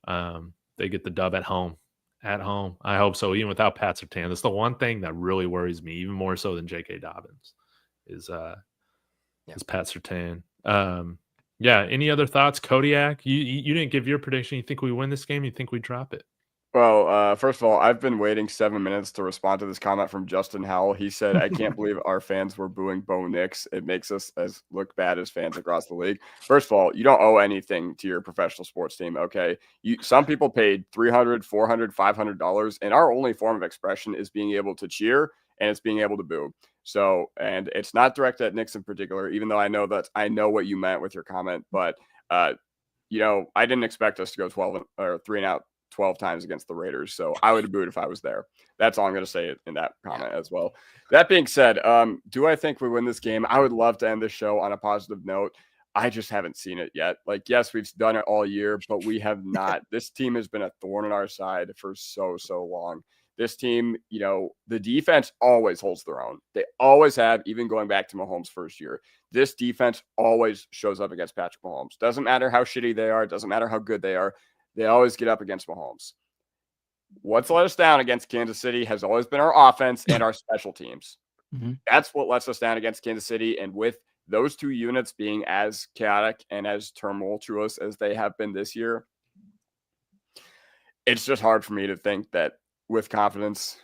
and they get the dub at home. At home, I hope so. Even without Pat Surtain, that's the one thing that really worries me, even more so than J.K. Dobbins, is Pat Surtain. Yeah. Any other thoughts, Kodiak? You didn't give your prediction. You think we win this game? You think we drop it? Well, first of all, I've been waiting 7 minutes to respond to this comment from Justin Howell. He said, I can't believe our fans were booing Bo Nix. It makes us look bad as fans across the league. First of all, you don't owe anything to your professional sports team, okay? Some people paid $300, $400, $500, and our only form of expression is being able to cheer and it's being able to boo. So, and it's not directed at Nix in particular, even though I know what you meant with your comment, but, I didn't expect us to go 12 or 3 and out 12 times against the Raiders. So I would have booed if I was there. That's all I'm going to say in that comment as well. That being said, do I think we win this game? I would love to end this show on a positive note. I just haven't seen it yet. Like, yes, we've done it all year, but we have not. This team has been a thorn in our side for so long. This team, the defense always holds their own. They always have, even going back to Mahomes' first year. This defense always shows up against Patrick Mahomes. Doesn't matter how shitty they are. Doesn't matter how good they are. They always get up against Mahomes. What's let us down against Kansas City has always been our offense and our special teams. Mm-hmm. That's what lets us down against Kansas City. And with those two units being as chaotic and as tumultuous as they have been this year, it's just hard for me to think that with confidence,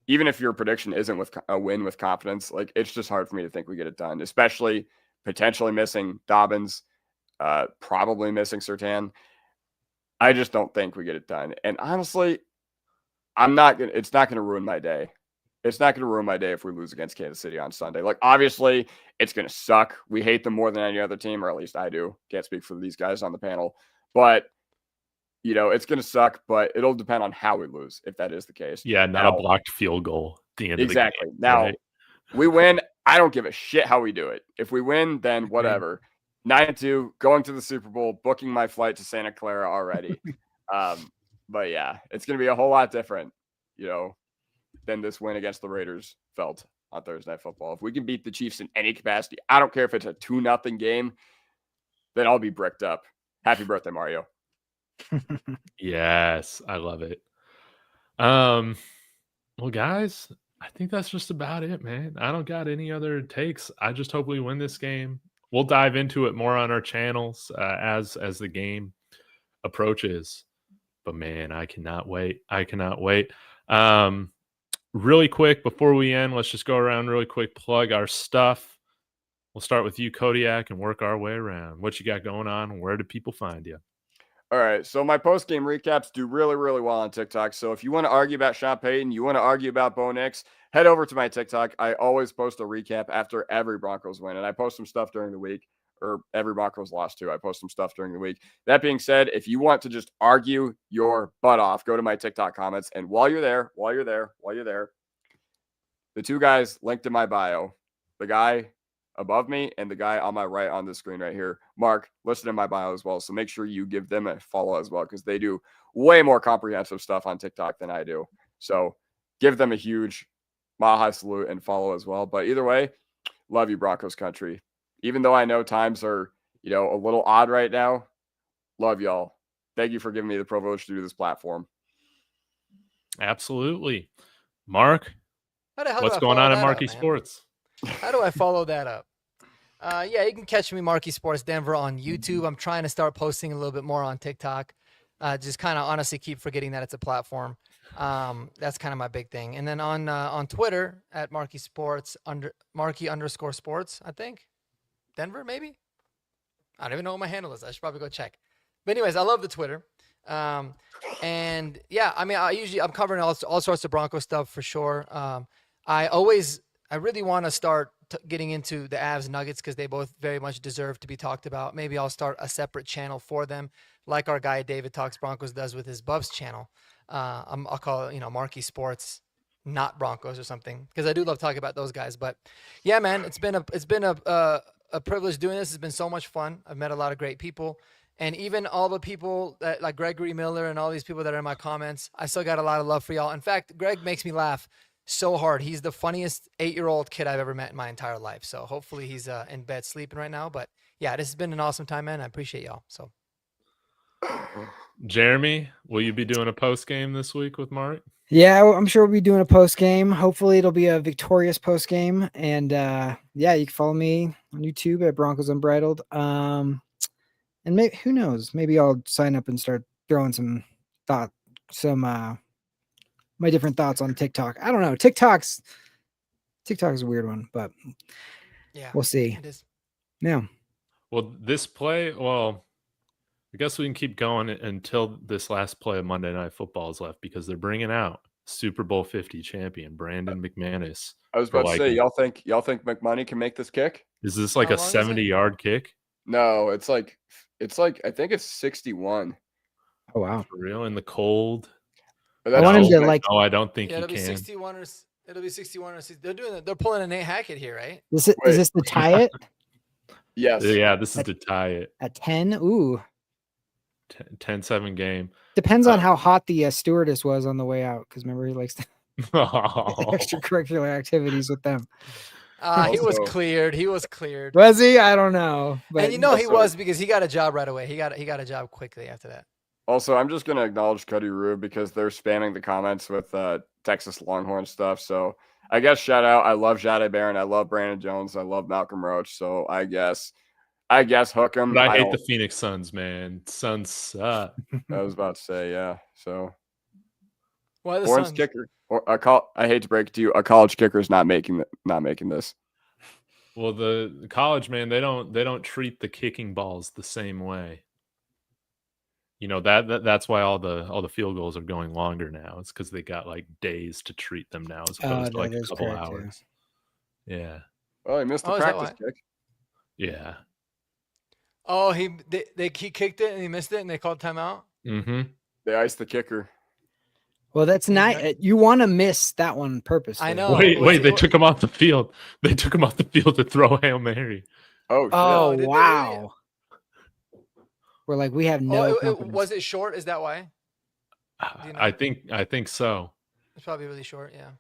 even if your prediction isn't with a win with confidence, like, it's just hard for me to think we get it done, especially potentially missing Dobbins, probably missing Surtain. I just don't think we get it done. And honestly, it's not going to ruin my day. It's not going to ruin my day if we lose against Kansas City on Sunday. Like, obviously, it's going to suck. We hate them more than any other team, or at least I do. Can't speak for these guys on the panel. But, it's going to suck, but it'll depend on how we lose, if that is the case. Yeah, not a blocked field goal at the end of the game. Exactly. Now, we win. I don't give a shit how we do it. If we win, then whatever. 9-2, going to the Super Bowl, booking my flight to Santa Clara already. But yeah, it's going to be a whole lot different, than this win against the Raiders felt on Thursday Night Football. If we can beat the Chiefs in any capacity, I don't care if it's a 2-0 game, then I'll be bricked up. Happy birthday, Mario. Yes, I love it. Well, guys, I think that's just about it, man. I don't got any other takes. I just hope we win this game. We'll dive into it more on our channels as the game approaches. But man, I cannot wait. I cannot wait. Really quick before we end, let's just go around really quick, plug our stuff. We'll start with you, Kodiak, and work our way around. What you got going on? Where do people find you? All right, so my post-game recaps do really, really well on TikTok. So if you want to argue about Sean Payton, you want to argue about Bo Nix, head over to my TikTok. I always post a recap after every Broncos win, and I post some stuff during the week, or every Broncos loss too. I post some stuff during the week. That being said, if you want to just argue your butt off, go to my TikTok comments. And while you're there, the two guys linked in my bio, the guy above me and the guy on my right on the screen right here, Mark, listed in my bio as well. So make sure you give them a follow as well, because they do way more comprehensive stuff on TikTok than I do. So give them a huge mile high salute and follow as well. But either way, love you, Broncos country. Even though I know times are, a little odd right now, love y'all. Thank you for giving me the privilege to do this platform. Absolutely. Mark, How what's do I going follow on at that Marky up, man? Sports? How do I follow that up? Yeah, you can catch me, Marky Sports Denver, on YouTube. I'm trying to start posting a little bit more on TikTok. Just kind of honestly keep forgetting that it's a platform. That's kind of my big thing. And then on Twitter at Marky Sports Marky_sports, I think. Denver, maybe? I don't even know what my handle is. I should probably go check. But anyways, I love the Twitter. And yeah, I mean, I'm covering all sorts of Bronco stuff for sure. I really want to start getting into the Avs Nuggets, because they both very much deserve to be talked about. Maybe I'll start a separate channel for them, like our guy David Talks Broncos does with his Buffs channel. I'll call it, Marky Sports, not Broncos or something, because I do love talking about those guys. But yeah, man, it's been a privilege doing this. It's been so much fun. I've met a lot of great people. And even all the people that, like Gregory Miller and all these people that are in my comments, I still got a lot of love for y'all. In fact, Greg makes me laugh so hard. He's the funniest 8-year-old kid I've ever met in my entire life. So hopefully he's in bed sleeping right now. But yeah, this has been an awesome time, man. I appreciate y'all. So Jeremy, will you be doing a post game this week with Mark? Yeah, I'm sure we'll be doing a post game. Hopefully it'll be a victorious post game. And yeah, you can follow me on YouTube at Broncos Unbridled. And maybe, who knows, maybe I'll sign up and start throwing my different thoughts on TikTok. I don't know. TikTok's a weird one, but yeah, we'll see. it is. Yeah. Well, I guess we can keep going until this last play of Monday Night Football is left, because they're bringing out Super Bowl 50 champion Brandon McManus. I was about to say, y'all think McMoney can make this kick? Is this like a 70-yard kick? No, it's like I think it's 61. Oh wow. For real? In the cold? I want him to No, I don't think he it'll can. Be 61 or it'll be 61 or 60. They're pulling a Nate Hackett here, right? Is this to tie it? Yes. Yeah, this is to tie it. At 10? Ooh. 10-7 game. Depends on how hot the stewardess was on the way out, because remember, he likes the extracurricular activities with them. He was cleared. Was he? I don't know. But and he was, because he got a job right away. He got a job quickly after that. Also, I'm just going to acknowledge Cody Rube, because they're spamming the comments with Texas Longhorn stuff. So I guess shout out. I love Jade Barron. I love Brandon Jones. I love Malcolm Roach. So I guess hook him. But I hate the Phoenix Suns, man. Suns suck. I was about to say, yeah. So why the Suns kicker? I hate to break it to you, a college kicker is not making this. Well, the college, man, they don't treat the kicking balls the same way. That's why all the field goals are going longer now. It's because they got like days to treat them now, as opposed to like a couple hours. Yeah. Well, he missed the practice kick. Yeah. Oh, he kicked it and he missed it and they called timeout. Mm-hmm. They iced the kicker. Well, that's not. You want to miss that one purposely. I know. Wait! They took him off the field. They took him off the field to throw a Hail Mary. Oh, shit. Oh, did wow. they really? We're like, we have no. Was it short? Is that why? I think so. It's probably really short. Yeah.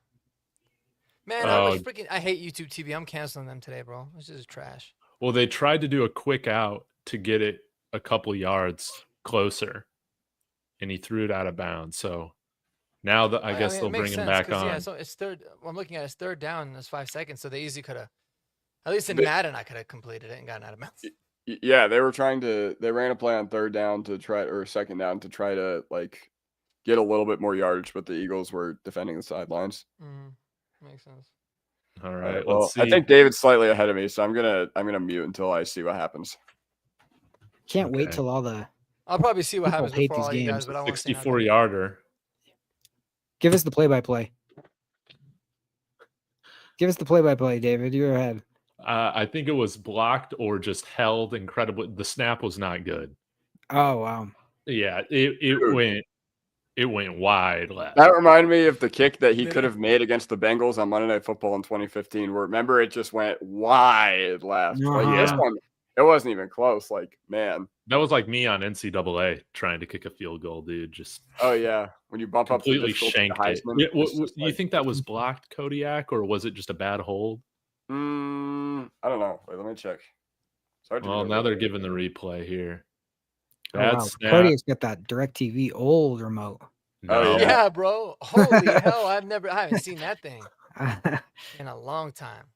Man, I hate YouTube TV. I'm canceling them today, bro. This is trash. Well, they tried to do a quick out to get it a couple yards closer, and he threw it out of bounds. So now I guess they'll bring him back on. Yeah, so it's third. I'm looking at it's third down and it's 5 seconds, so they easily could have. At least in Madden, I could have completed it and gotten out of bounds. Yeah, they ran a play on third down or second down to try to like get a little bit more yardage, but the Eagles were defending the sidelines. Makes sense. All right, well, let's see. I think David's slightly ahead of me, so I'm gonna mute until I see what happens. Can't wait till all the. I'll probably see what happens hate before these all you games. guys, but I want to say 64-yarder. Give us the play-by-play. Give us the play-by-play, David. You're ahead. I think it was blocked or just held incredibly. The snap was not good. Oh wow. Yeah, it went wide left. That reminded me of the kick that he could have made against the Bengals on Monday Night Football in 2015. Where remember it just went wide left. Like this one, it wasn't even close. Like man, that was like me on NCAA trying to kick a field goal, dude. Just yeah, when you bump up completely shanked it. You think that was Mm-hmm. blocked, Kodiak, or was it just a bad hold? I don't know. Wait, let me check. Well, now they're giving the replay here. Oh, wow. Cody's got that DirecTV old remote. No. Yeah, bro. Holy hell! I haven't seen that thing in a long time.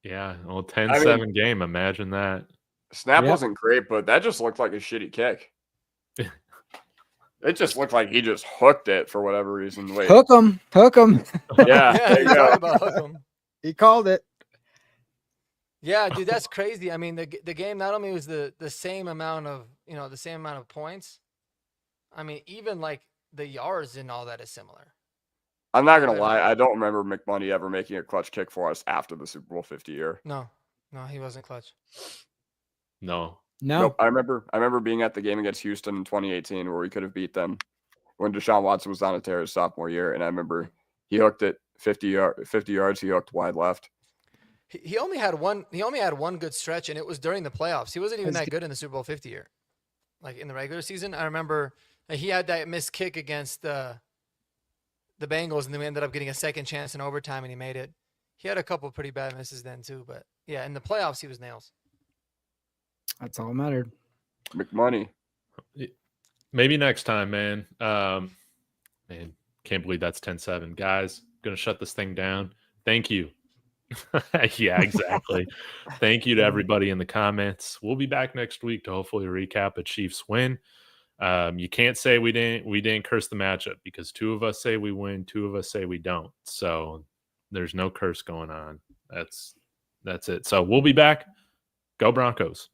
Yeah, well, 10-7 game. Imagine that. Snap wasn't great, but that just looked like a shitty kick. It just looked like he just hooked it for whatever reason. Wait, hook him. Yeah, there you go. About hook 'em. He called it. Yeah, dude, that's crazy. I mean, the game not only was the same amount of points. I mean, even like the yards and all that is similar. I'm not gonna lie, I don't remember McMoney ever making a clutch kick for us after the Super Bowl 50 year. No, he wasn't clutch. No. Nope. I remember being at the game against Houston in 2018 where we could have beat them when Deshaun Watson was on a tear his sophomore year, and I remember he hooked it 50 yards. He hooked wide left. He only had one good stretch, and it was during the playoffs. He wasn't even that good in the Super Bowl 50 year. Like in the regular season, I remember he had that missed kick against the Bengals, and then we ended up getting a second chance in overtime, and he made it. He had a couple pretty bad misses then too, but yeah, in the playoffs he was nails. That's all that mattered. McMoney. Maybe next time, man. Man, can't believe that's 10-7. Guys, gonna shut this thing down. Thank you. Yeah, exactly. Thank you to everybody in the comments. We'll be back next week to hopefully recap a Chiefs win. You can't say we didn't curse the matchup because 2 of us say we win, 2 of us say we don't. So there's no curse going on. That's it. So we'll be back. Go Broncos.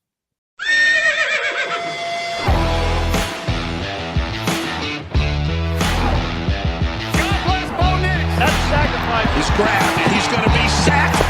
That sacrifice is grabbed, and he's going to be sacked.